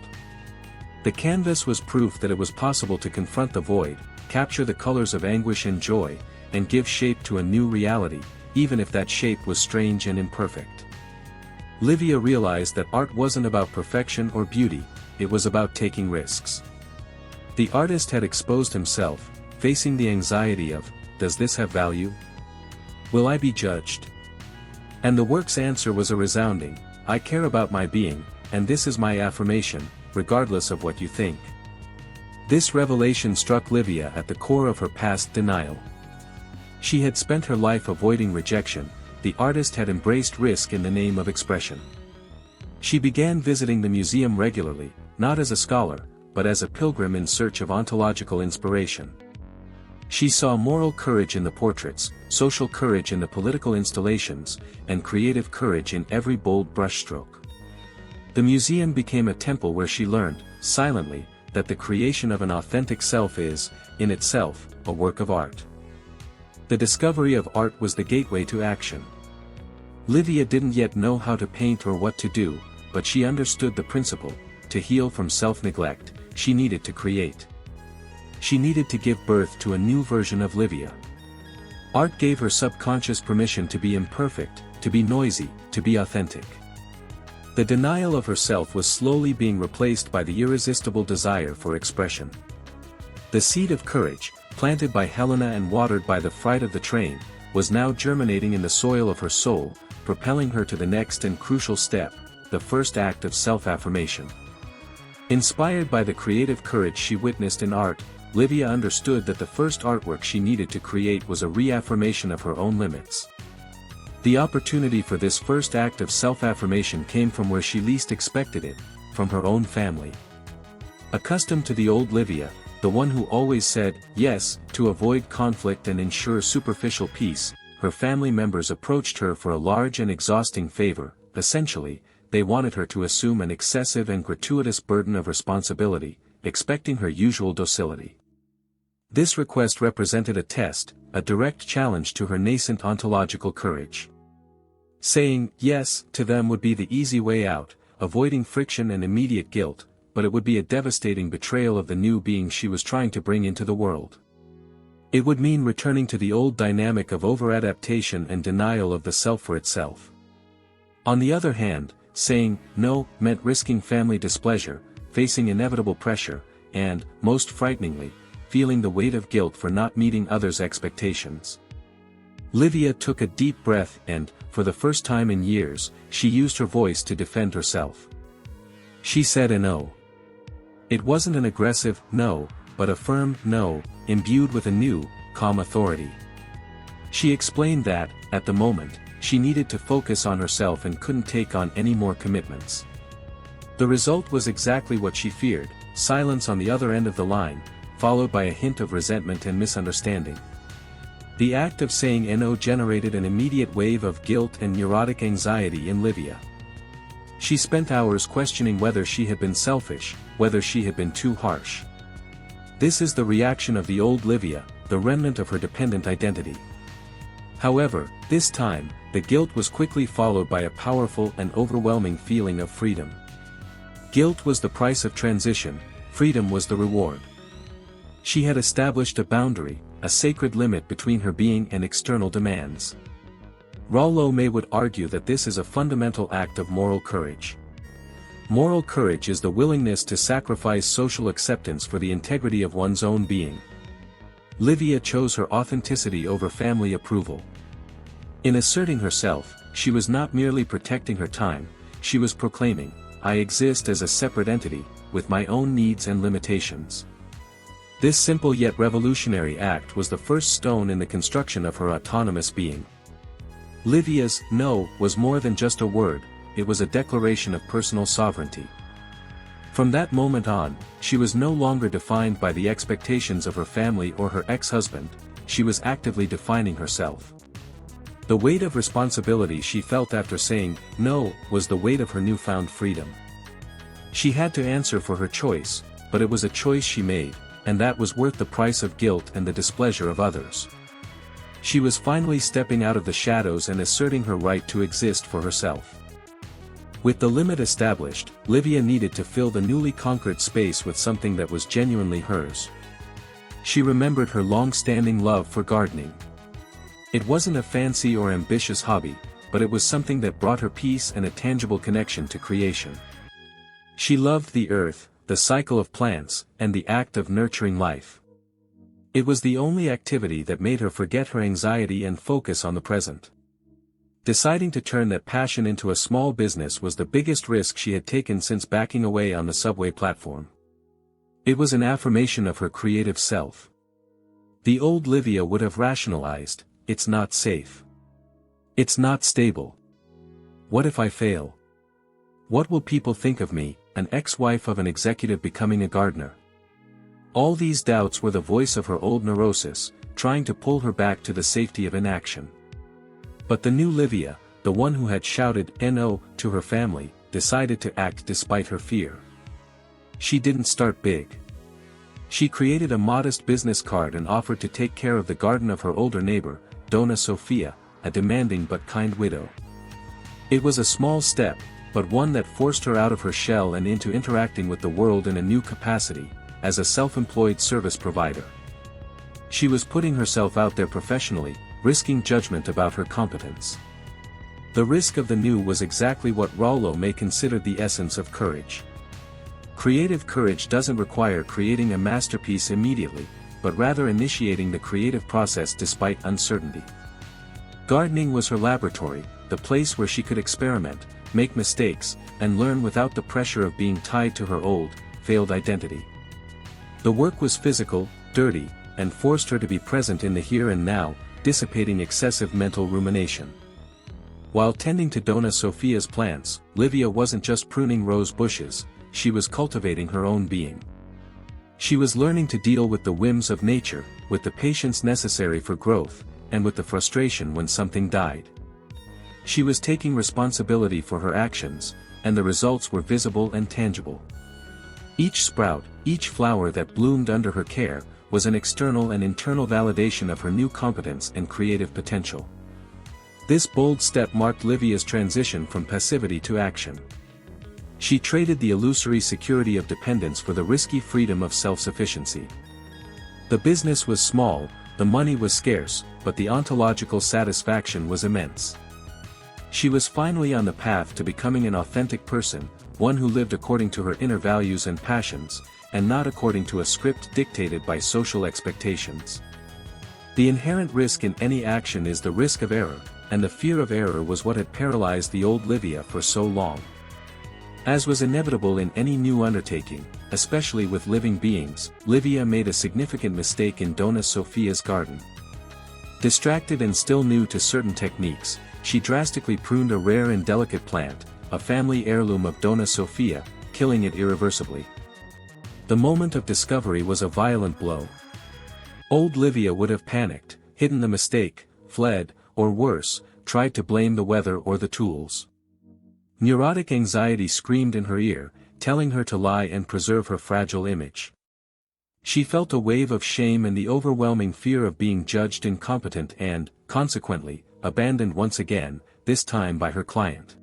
The canvas was proof that it was possible to confront the void, capture the colors of anguish and joy, and give shape to a new reality, even if that shape was strange and imperfect. Lívia realized that art wasn't about perfection or beauty, it was about taking risks. The artist had exposed himself, facing the anxiety of, does this have value? Will I be judged? And the work's answer was a resounding, I care about my being, and this is my affirmation, regardless of what you think. This revelation struck Lívia at the core of her past denial. She had spent her life avoiding rejection, the artist had embraced risk in the name of expression. She began visiting the museum regularly, not as a scholar, but as a pilgrim in search of ontological inspiration. She saw moral courage in the portraits, social courage in the political installations, and creative courage in every bold brushstroke. The museum became a temple where she learned, silently, that the creation of an authentic self is, in itself, a work of art. The discovery of art was the gateway to action. Lívia didn't yet know how to paint or what to do, but she understood the principle: to heal from self-neglect, she needed to create. She needed to give birth to a new version of Lívia. Art gave her subconscious permission to be imperfect, to be noisy, to be authentic. The denial of herself was slowly being replaced by the irresistible desire for expression. The seed of courage, planted by Helena and watered by the fright of the train, was now germinating in the soil of her soul, propelling her to the next and crucial step, the first act of self-affirmation. Inspired by the creative courage she witnessed in art, Lívia understood that the first artwork she needed to create was a reaffirmation of her own limits. The opportunity for this first act of self-affirmation came from where she least expected it, from her own family. Accustomed to the old Lívia, the one who always said yes to avoid conflict and ensure superficial peace, her family members approached her for a large and exhausting favor. Essentially, they wanted her to assume an excessive and gratuitous burden of responsibility, expecting her usual docility. This request represented a test, a direct challenge to her nascent ontological courage. Saying yes to them would be the easy way out, avoiding friction and immediate guilt, but it would be a devastating betrayal of the new being she was trying to bring into the world. It would mean returning to the old dynamic of over-adaptation and denial of the self for itself. On the other hand, saying no meant risking family displeasure, facing inevitable pressure, and, most frighteningly, feeling the weight of guilt for not meeting others' expectations. Lívia took a deep breath and, for the first time in years, she used her voice to defend herself. She said a no. It wasn't an aggressive no, but a firm no, imbued with a new, calm authority. She explained that, at the moment, she needed to focus on herself and couldn't take on any more commitments. The result was exactly what she feared: silence on the other end of the line, followed by a hint of resentment and misunderstanding. The act of saying no generated an immediate wave of guilt and neurotic anxiety in Lívia. She spent hours questioning whether she had been selfish, whether she had been too harsh. This is the reaction of the old Lívia, the remnant of her dependent identity. However, this time, the guilt was quickly followed by a powerful and overwhelming feeling of freedom. Guilt was the price of transition, freedom was the reward. She had established a boundary, a sacred limit between her being and external demands. Rollo May would argue that this is a fundamental act of moral courage. Moral courage is the willingness to sacrifice social acceptance for the integrity of one's own being. Lívia chose her authenticity over family approval. In asserting herself, she was not merely protecting her time, she was proclaiming, I exist as a separate entity, with my own needs and limitations. This simple yet revolutionary act was the first stone in the construction of her autonomous being. Lívia's no was more than just a word, it was a declaration of personal sovereignty. From that moment on, she was no longer defined by the expectations of her family or her ex-husband, she was actively defining herself. The weight of responsibility she felt after saying no was the weight of her newfound freedom. She had to answer for her choice, but it was a choice she made, and that was worth the price of guilt and the displeasure of others. She was finally stepping out of the shadows and asserting her right to exist for herself. With the limit established, Lívia needed to fill the newly conquered space with something that was genuinely hers. She remembered her long-standing love for gardening. It wasn't a fancy or ambitious hobby, but it was something that brought her peace and a tangible connection to creation. She loved the earth, the cycle of plants, and the act of nurturing life. It was the only activity that made her forget her anxiety and focus on the present. Deciding to turn that passion into a small business was the biggest risk she had taken since backing away on the subway platform. It was an affirmation of her creative self. The old Lívia would have rationalized, "It's not safe. It's not stable. What if I fail? What will people think of me, an ex-wife of an executive becoming a gardener?" All these doubts were the voice of her old neurosis, trying to pull her back to the safety of inaction. But the new Lívia, the one who had shouted "No" to her family, decided to act despite her fear. She didn't start big. She created a modest business card and offered to take care of the garden of her older neighbor, Dona Sofia, a demanding but kind widow. It was a small step, but one that forced her out of her shell and into interacting with the world in a new capacity, as a self-employed service provider. She was putting herself out there professionally, risking judgment about her competence. The risk of the new was exactly what Rollo May considered the essence of courage. Creative courage doesn't require creating a masterpiece immediately, but rather initiating the creative process despite uncertainty. Gardening was her laboratory, the place where she could experiment, make mistakes, and learn without the pressure of being tied to her old, failed identity. The work was physical, dirty, and forced her to be present in the here and now, dissipating excessive mental rumination. While tending to Dona Sofia's plants, Lívia wasn't just pruning rose bushes, she was cultivating her own being. She was learning to deal with the whims of nature, with the patience necessary for growth, and with the frustration when something died. She was taking responsibility for her actions, and the results were visible and tangible. Each sprout, each flower that bloomed under her care, was an external and internal validation of her new competence and creative potential. This bold step marked Lívia's transition from passivity to action. She traded the illusory security of dependence for the risky freedom of self-sufficiency. The business was small, the money was scarce, but the ontological satisfaction was immense. She was finally on the path to becoming an authentic person, one who lived according to her inner values and passions, and not according to a script dictated by social expectations. The inherent risk in any action is the risk of error, and the fear of error was what had paralyzed the old Lívia for so long. As was inevitable in any new undertaking, especially with living beings, Lívia made a significant mistake in Dona Sofia's garden. Distracted and still new to certain techniques, she drastically pruned a rare and delicate plant, a family heirloom of Dona Sofia, killing it irreversibly. The moment of discovery was a violent blow. Old Lívia would have panicked, hidden the mistake, fled, or worse, tried to blame the weather or the tools. Neurotic anxiety screamed in her ear, telling her to lie and preserve her fragile image. She felt a wave of shame and the overwhelming fear of being judged incompetent and, consequently, abandoned once again, this time by her client.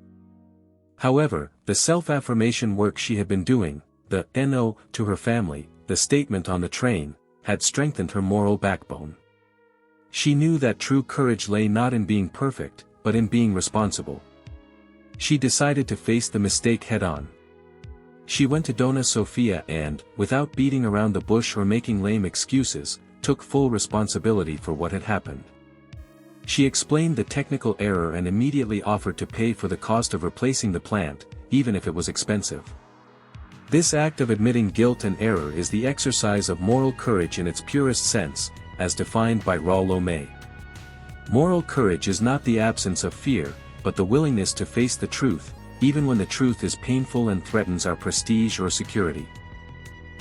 However, the self-affirmation work she had been doing, the "No" to her family, the statement on the train, had strengthened her moral backbone. She knew that true courage lay not in being perfect, but in being responsible. She decided to face the mistake head-on. She went to Dona Sofia and, without beating around the bush or making lame excuses, took full responsibility for what had happened. She explained the technical error and immediately offered to pay for the cost of replacing the plant, even if it was expensive. This act of admitting guilt and error is the exercise of moral courage in its purest sense, as defined by Rollo May. Moral courage is not the absence of fear, but the willingness to face the truth, even when the truth is painful and threatens our prestige or security.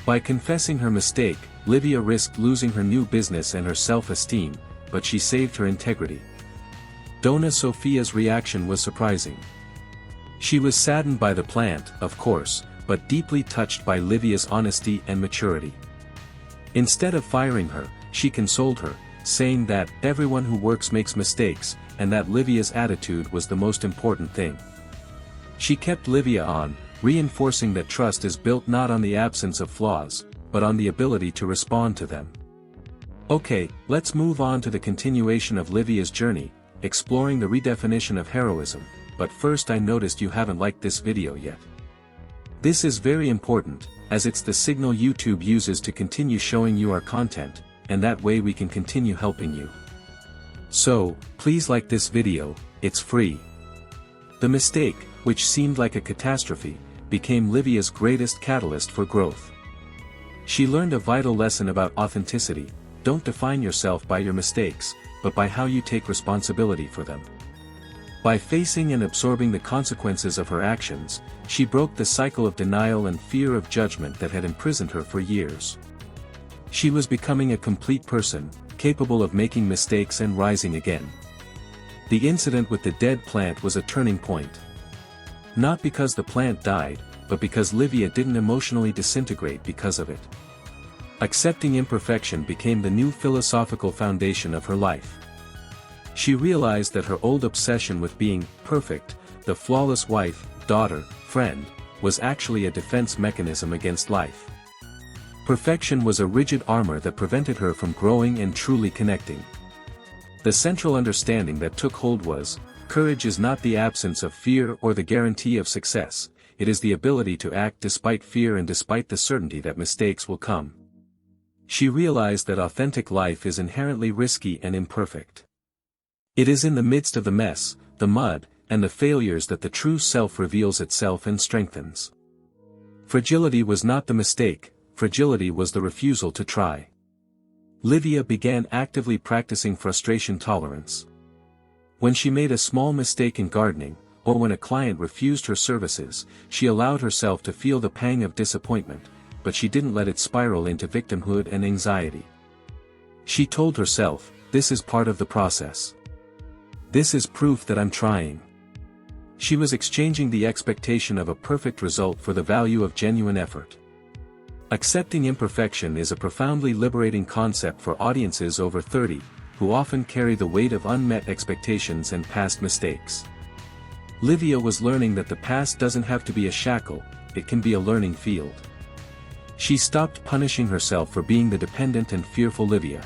By confessing her mistake, Lívia risked losing her new business and her self-esteem, but she saved her integrity. Dona Sofia's reaction was surprising. She was saddened by the plant, of course, but deeply touched by Lívia's honesty and maturity. Instead of firing her, she consoled her, saying that everyone who works makes mistakes, and that Lívia's attitude was the most important thing. She kept Lívia on, reinforcing that trust is built not on the absence of flaws, but on the ability to respond to them. Okay, let's move on to the continuation of Lívia's journey, exploring the redefinition of heroism, but first I noticed you haven't liked this video yet. This is very important, as it's the signal YouTube uses to continue showing you our content, and that way we can continue helping you. So, please like this video, it's free. The mistake, which seemed like a catastrophe, became Lívia's greatest catalyst for growth. She learned a vital lesson about authenticity: don't define yourself by your mistakes, but by how you take responsibility for them. By facing and absorbing the consequences of her actions, she broke the cycle of denial and fear of judgment that had imprisoned her for years. She was becoming a complete person, capable of making mistakes and rising again. The incident with the dead plant was a turning point. Not because the plant died, but because Lívia didn't emotionally disintegrate because of it. Accepting imperfection became the new philosophical foundation of her life. She realized that her old obsession with being perfect, the flawless wife, daughter, friend, was actually a defense mechanism against life. Perfection was a rigid armor that prevented her from growing and truly connecting. The central understanding that took hold was, courage is not the absence of fear or the guarantee of success, it is the ability to act despite fear and despite the certainty that mistakes will come. She realized that authentic life is inherently risky and imperfect. It is in the midst of the mess, the mud, and the failures that the true self reveals itself and strengthens. Fragility was not the mistake, fragility was the refusal to try. Lívia began actively practicing frustration tolerance. When she made a small mistake in gardening, or when a client refused her services, she allowed herself to feel the pang of disappointment, but she didn't let it spiral into victimhood and anxiety. She told herself, "This is part of the process. This is proof that I'm trying." She was exchanging the expectation of a perfect result for the value of genuine effort. Accepting imperfection is a profoundly liberating concept for audiences over 30, who often carry the weight of unmet expectations and past mistakes. Lívia was learning that the past doesn't have to be a shackle, it can be a learning field. She stopped punishing herself for being the dependent and fearful Lívia.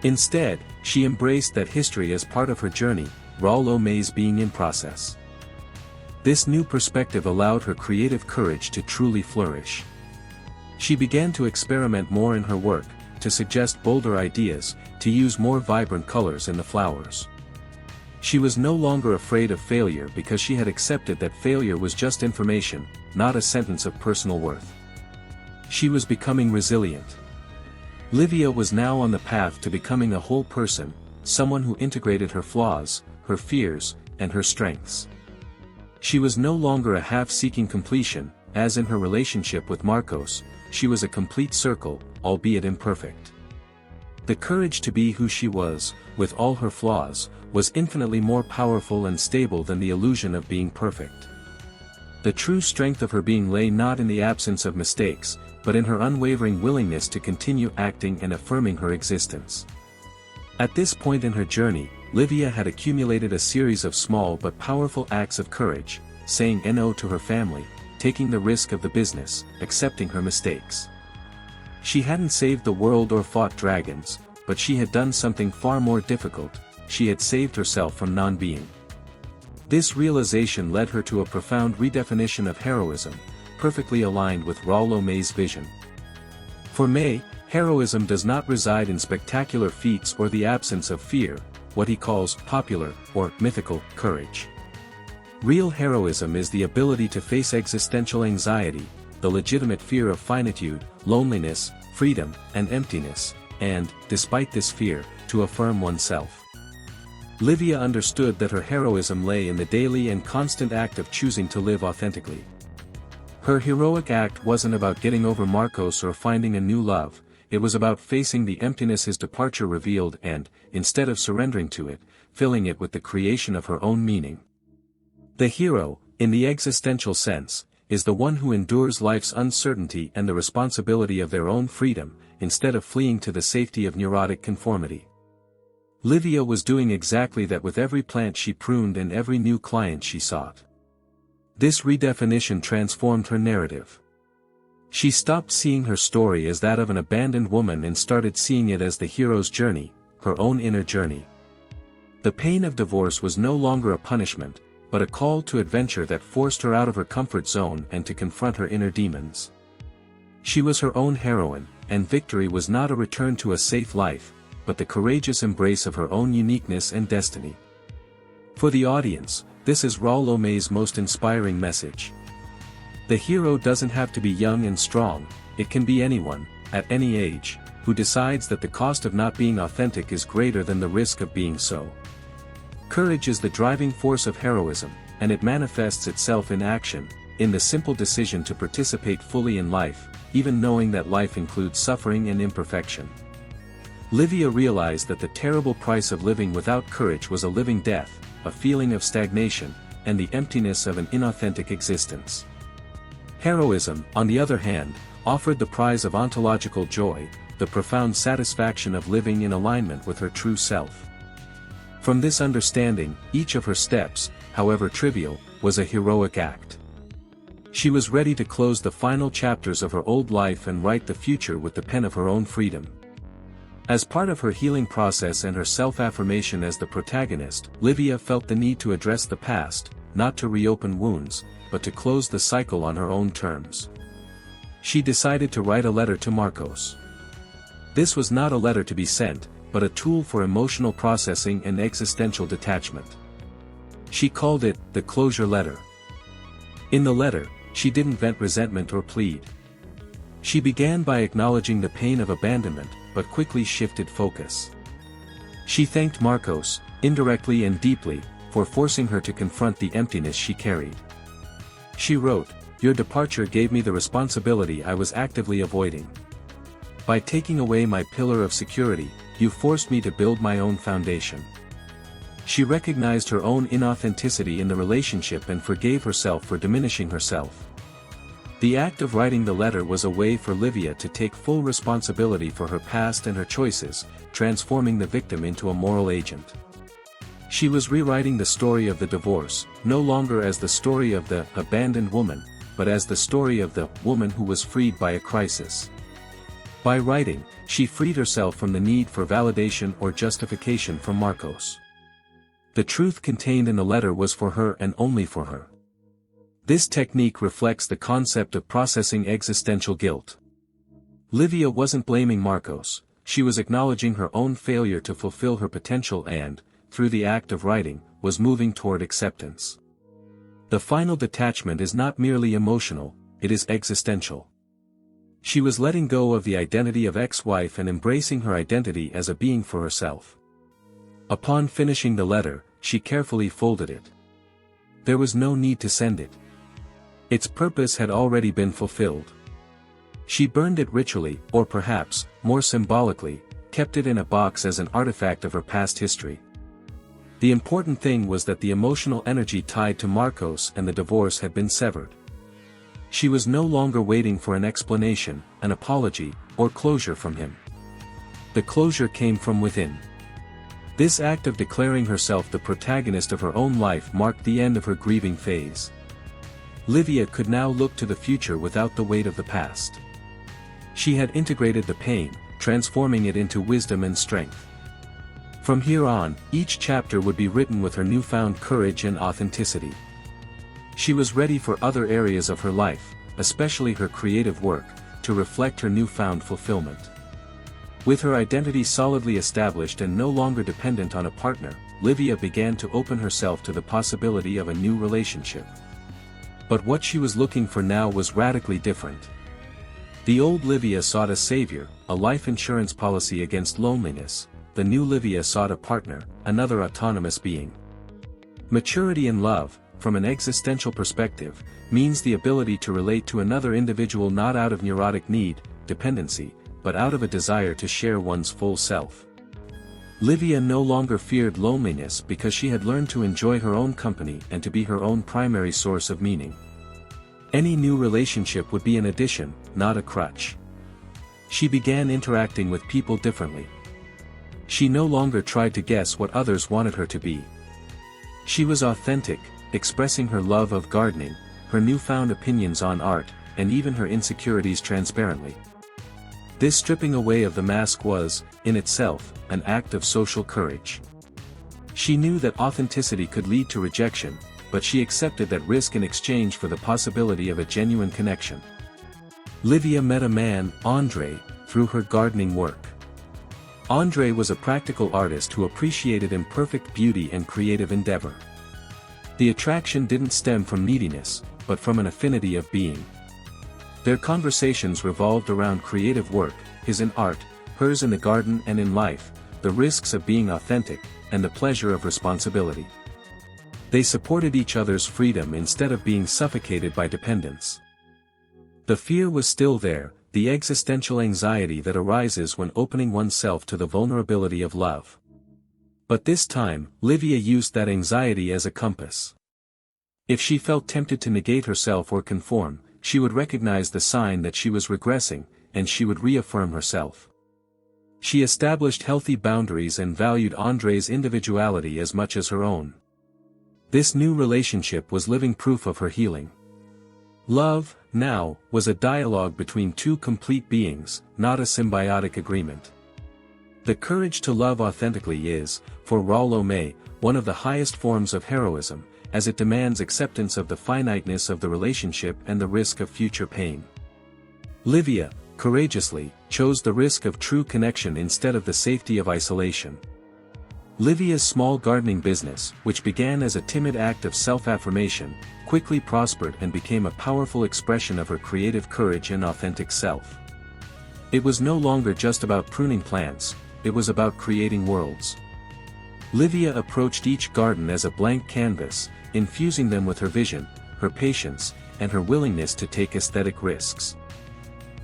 Instead, she embraced that history as part of her journey, Rollo May's being in process. This new perspective allowed her creative courage to truly flourish. She began to experiment more in her work, to suggest bolder ideas, to use more vibrant colors in the flowers. She was no longer afraid of failure because she had accepted that failure was just information, not a sentence of personal worth. She was becoming resilient. Lívia was now on the path to becoming a whole person, someone who integrated her flaws, her fears, and her strengths. She was no longer a half-seeking completion, as in her relationship with Marcos, she was a complete circle, albeit imperfect. The courage to be who she was, with all her flaws, was infinitely more powerful and stable than the illusion of being perfect. The true strength of her being lay not in the absence of mistakes, but in her unwavering willingness to continue acting and affirming her existence. At this point in her journey, Lívia had accumulated a series of small but powerful acts of courage, saying no to her family, taking the risk of the business, accepting her mistakes. She hadn't saved the world or fought dragons, but she had done something far more difficult: she had saved herself from non-being. This realization led her to a profound redefinition of heroism, perfectly aligned with Rollo May's vision. For May, heroism does not reside in spectacular feats or the absence of fear, what he calls popular, or mythical, courage. Real heroism is the ability to face existential anxiety, the legitimate fear of finitude, loneliness, freedom, and emptiness, and, despite this fear, to affirm oneself. Lívia understood that her heroism lay in the daily and constant act of choosing to live authentically. Her heroic act wasn't about getting over Marcos or finding a new love, it was about facing the emptiness his departure revealed and, instead of surrendering to it, filling it with the creation of her own meaning. The hero, in the existential sense, is the one who endures life's uncertainty and the responsibility of their own freedom, instead of fleeing to the safety of neurotic conformity. Lívia was doing exactly that with every plant she pruned and every new client she sought. This redefinition transformed her narrative. She stopped seeing her story as that of an abandoned woman and started seeing it as the hero's journey, her own inner journey. The pain of divorce was no longer a punishment, but a call to adventure that forced her out of her comfort zone and to confront her inner demons. She was her own heroine, and victory was not a return to a safe life, but the courageous embrace of her own uniqueness and destiny. For the audience, this is Rollo May's most inspiring message. The hero doesn't have to be young and strong, it can be anyone, at any age, who decides that the cost of not being authentic is greater than the risk of being so. Courage is the driving force of heroism, and it manifests itself in action, in the simple decision to participate fully in life, even knowing that life includes suffering and imperfection. Lívia realized that the terrible price of living without courage was a living death, a feeling of stagnation, and the emptiness of an inauthentic existence. Heroism, on the other hand, offered the prize of ontological joy, the profound satisfaction of living in alignment with her true self. From this understanding, each of her steps, however trivial, was a heroic act. She was ready to close the final chapters of her old life and write the future with the pen of her own freedom. As part of her healing process and her self-affirmation as the protagonist, Lívia felt the need to address the past, not to reopen wounds, but to close the cycle on her own terms. She decided to write a letter to Marcos. This was not a letter to be sent, but a tool for emotional processing and existential detachment. She called it, the closure letter. In the letter, she didn't vent resentment or plead. She began by acknowledging the pain of abandonment, but quickly shifted focus. She thanked Marcos, indirectly and deeply, for forcing her to confront the emptiness she carried. She wrote, "Your departure gave me the responsibility I was actively avoiding. By taking away my pillar of security, you forced me to build my own foundation." She recognized her own inauthenticity in the relationship and forgave herself for diminishing herself. The act of writing the letter was a way for Lívia to take full responsibility for her past and her choices, transforming the victim into a moral agent. She was rewriting the story of the divorce, no longer as the story of the abandoned woman, but as the story of the woman who was freed by a crisis. By writing, she freed herself from the need for validation or justification from Marcos. The truth contained in the letter was for her and only for her. This technique reflects the concept of processing existential guilt. Lívia wasn't blaming Marcos, she was acknowledging her own failure to fulfill her potential and, through the act of writing, was moving toward acceptance. The final detachment is not merely emotional, it is existential. She was letting go of the identity of ex-wife and embracing her identity as a being for herself. Upon finishing the letter, she carefully folded it. There was no need to send it. Its purpose had already been fulfilled. She burned it ritually, or perhaps, more symbolically, kept it in a box as an artifact of her past history. The important thing was that the emotional energy tied to Marcos and the divorce had been severed. She was no longer waiting for an explanation, an apology, or closure from him. The closure came from within. This act of declaring herself the protagonist of her own life marked the end of her grieving phase. Lívia could now look to the future without the weight of the past. She had integrated the pain, transforming it into wisdom and strength. From here on, each chapter would be written with her newfound courage and authenticity. She was ready for other areas of her life, especially her creative work, to reflect her newfound fulfillment. With her identity solidly established and no longer dependent on a partner, Lívia began to open herself to the possibility of a new relationship. But what she was looking for now was radically different. The old Lívia sought a savior, a life insurance policy against loneliness. The new Lívia sought a partner, another autonomous being. Maturity in love, from an existential perspective, means the ability to relate to another individual not out of neurotic need, dependency, but out of a desire to share one's full self. Lívia no longer feared loneliness because she had learned to enjoy her own company and to be her own primary source of meaning. Any new relationship would be an addition, not a crutch. She began interacting with people differently. She no longer tried to guess what others wanted her to be. She was authentic, expressing her love of gardening, her newfound opinions on art, and even her insecurities transparently. This stripping away of the mask was, in itself, an act of social courage. She knew that authenticity could lead to rejection, but she accepted that risk in exchange for the possibility of a genuine connection. Lívia met a man, André, through her gardening work. André was a practical artist who appreciated imperfect beauty and creative endeavor. The attraction didn't stem from neediness, but from an affinity of being. Their conversations revolved around creative work, his in art, hers in the garden and in life, the risks of being authentic, and the pleasure of responsibility. They supported each other's freedom instead of being suffocated by dependence. The fear was still there, the existential anxiety that arises when opening oneself to the vulnerability of love. But this time, Lívia used that anxiety as a compass. If she felt tempted to negate herself or conform, she would recognize the sign that she was regressing, and she would reaffirm herself. She established healthy boundaries and valued André's individuality as much as her own. This new relationship was living proof of her healing. Love, now, was a dialogue between two complete beings, not a symbiotic agreement. The courage to love authentically is, for Rollo May, one of the highest forms of heroism, as it demands acceptance of the finiteness of the relationship and the risk of future pain. Lívia, courageously, chose the risk of true connection instead of the safety of isolation. Lívia's small gardening business, which began as a timid act of self-affirmation, quickly prospered and became a powerful expression of her creative courage and authentic self. It was no longer just about pruning plants, it was about creating worlds. Lívia approached each garden as a blank canvas, infusing them with her vision, her patience, and her willingness to take aesthetic risks.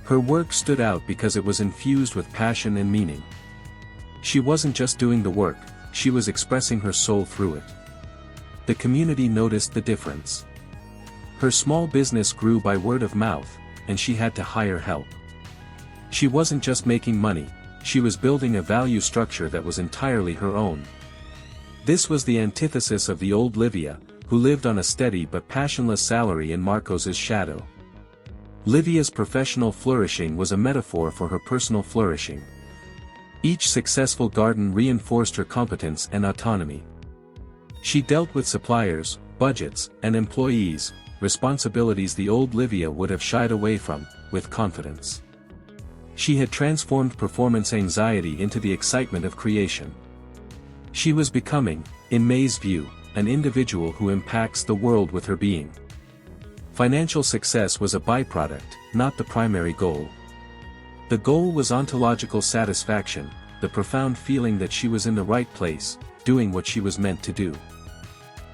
Her work stood out because it was infused with passion and meaning. She wasn't just doing the work, she was expressing her soul through it. The community noticed the difference. Her small business grew by word of mouth, and she had to hire help. She wasn't just making money, she was building a value structure that was entirely her own. This was the antithesis of the old Lívia, who lived on a steady but passionless salary in Marcos's shadow. Lívia's professional flourishing was a metaphor for her personal flourishing. Each successful garden reinforced her competence and autonomy. She dealt with suppliers, budgets, and employees, responsibilities the old Lívia would have shied away from, with confidence. She had transformed performance anxiety into the excitement of creation. She was becoming, in May's view, an individual who impacts the world with her being. Financial success was a byproduct, not the primary goal. The goal was ontological satisfaction, the profound feeling that she was in the right place, doing what she was meant to do.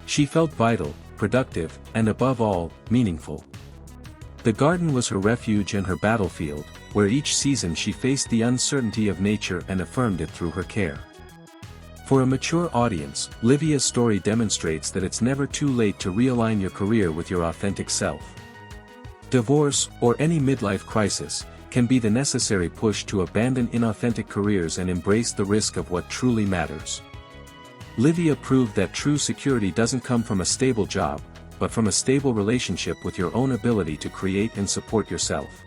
She felt vital, productive, and above all, meaningful. The garden was her refuge and her battlefield, where each season she faced the uncertainty of nature and affirmed it through her care. For a mature audience, Lívia's story demonstrates that it's never too late to realign your career with your authentic self. Divorce, or any midlife crisis, can be the necessary push to abandon inauthentic careers and embrace the risk of what truly matters. Lívia proved that true security doesn't come from a stable job, but from a stable relationship with your own ability to create and support yourself.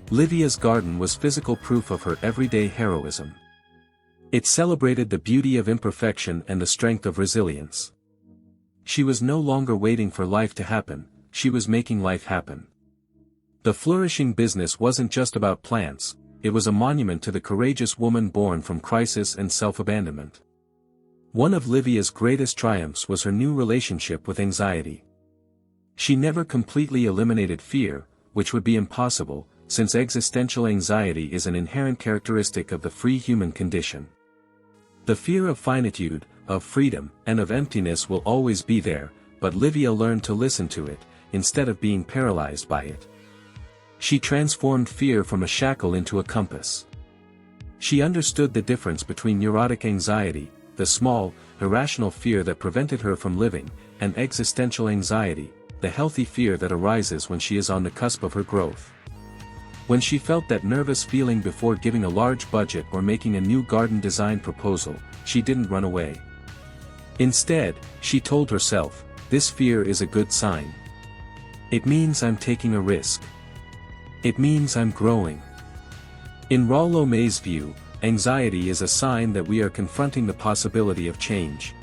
Lívia's garden was physical proof of her everyday heroism. It celebrated the beauty of imperfection and the strength of resilience. She was no longer waiting for life to happen, she was making life happen. The flourishing business wasn't just about plants, it was a monument to the courageous woman born from crisis and self-abandonment. One of Lívia's greatest triumphs was her new relationship with anxiety. She never completely eliminated fear, which would be impossible, since existential anxiety is an inherent characteristic of the free human condition. The fear of finitude, of freedom, and of emptiness will always be there, but Lívia learned to listen to it, instead of being paralyzed by it. She transformed fear from a shackle into a compass. She understood the difference between neurotic anxiety, the small, irrational fear that prevented her from living, and existential anxiety, the healthy fear that arises when she is on the cusp of her growth. When she felt that nervous feeling before giving a large budget or making a new garden design proposal, she didn't run away. Instead, she told herself, "This fear is a good sign. It means I'm taking a risk." It means I'm growing. In Rollo May's view, anxiety is a sign that we are confronting the possibility of change.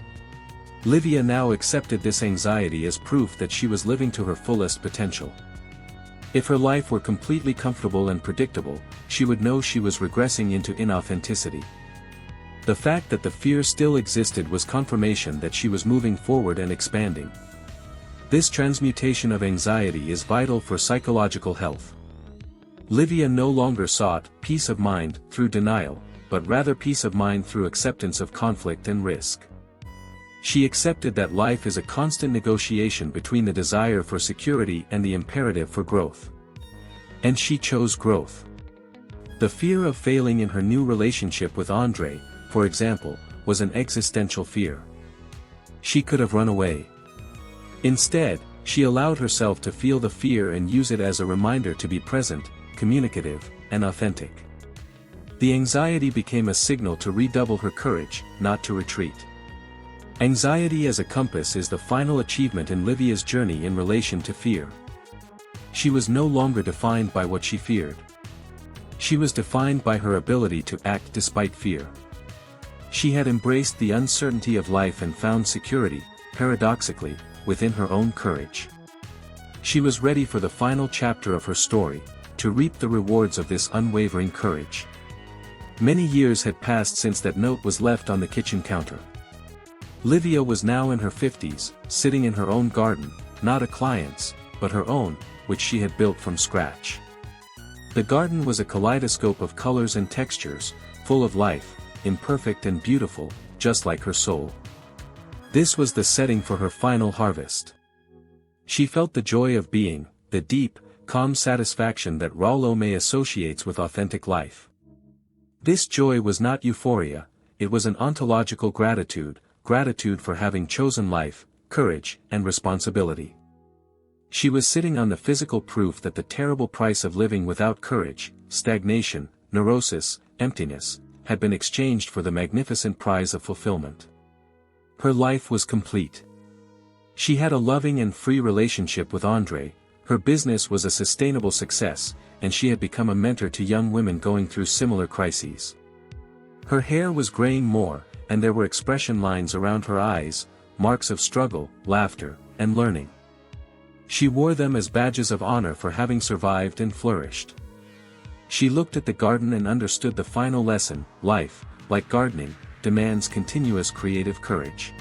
Lívia now accepted this anxiety as proof that she was living to her fullest potential. If her life were completely comfortable and predictable, she would know she was regressing into inauthenticity. The fact that the fear still existed was confirmation that she was moving forward and expanding. This transmutation of anxiety is vital for psychological health. Lívia no longer sought peace of mind through denial, but rather peace of mind through acceptance of conflict and risk. She accepted that life is a constant negotiation between the desire for security and the imperative for growth. And she chose growth. The fear of failing in her new relationship with Andre, for example, was an existential fear. She could have run away. Instead, she allowed herself to feel the fear and use it as a reminder to be present, communicative, and authentic. The anxiety became a signal to redouble her courage, not to retreat. Anxiety as a compass is the final achievement in Lívia's journey in relation to fear. She was no longer defined by what she feared. She was defined by her ability to act despite fear. She had embraced the uncertainty of life and found security, paradoxically, within her own courage. She was ready for the final chapter of her story, to reap the rewards of this unwavering courage. Many years had passed since that note was left on the kitchen counter. Lívia was now in her 50s, sitting in her own garden, not a client's, but her own, which she had built from scratch. The garden was a kaleidoscope of colors and textures, full of life, imperfect and beautiful, just like her soul. This was the setting for her final harvest. She felt the joy of being, the deep, calm satisfaction that Rollo May associates with authentic life. This joy was not euphoria, it was an ontological gratitude for having chosen life, courage, and responsibility. She was sitting on the physical proof that the terrible price of living without courage, stagnation, neurosis, emptiness, had been exchanged for the magnificent prize of fulfillment. Her life was complete. She had a loving and free relationship with Andre, her business was a sustainable success, and she had become a mentor to young women going through similar crises. Her hair was graying more, and there were expression lines around her eyes, marks of struggle, laughter, and learning. She wore them as badges of honor for having survived and flourished. She looked at the garden and understood the final lesson: life, like gardening, demands continuous creative courage.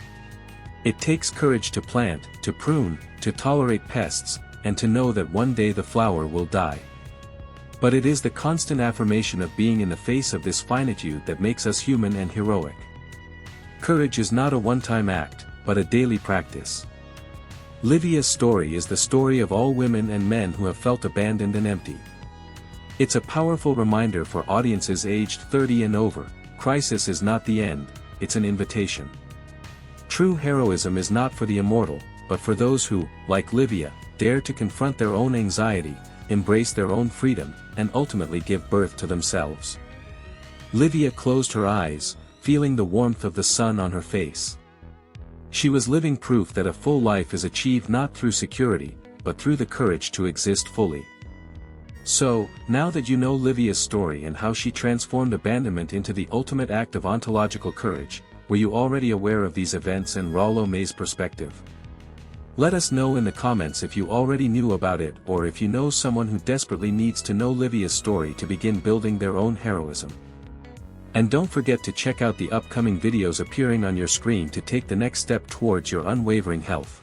It takes courage to plant, to prune, to tolerate pests, and to know that one day the flower will die. But it is the constant affirmation of being in the face of this finitude that makes us human and heroic. Courage is not a one-time act, but a daily practice. Lívia's story is the story of all women and men who have felt abandoned and empty. It's a powerful reminder for audiences aged 30 and over: crisis is not the end, it's an invitation. True heroism is not for the immortal, but for those who, like Lívia, dare to confront their own anxiety, embrace their own freedom, and ultimately give birth to themselves. Lívia closed her eyes, feeling the warmth of the sun on her face. She was living proof that a full life is achieved not through security, but through the courage to exist fully. So, now that you know Lívia's story and how she transformed abandonment into the ultimate act of ontological courage, were you already aware of these events and Rollo May's perspective? Let us know in the comments if you already knew about it, or if you know someone who desperately needs to know Lívia's story to begin building their own heroism. And don't forget to check out the upcoming videos appearing on your screen to take the next step towards your unwavering health.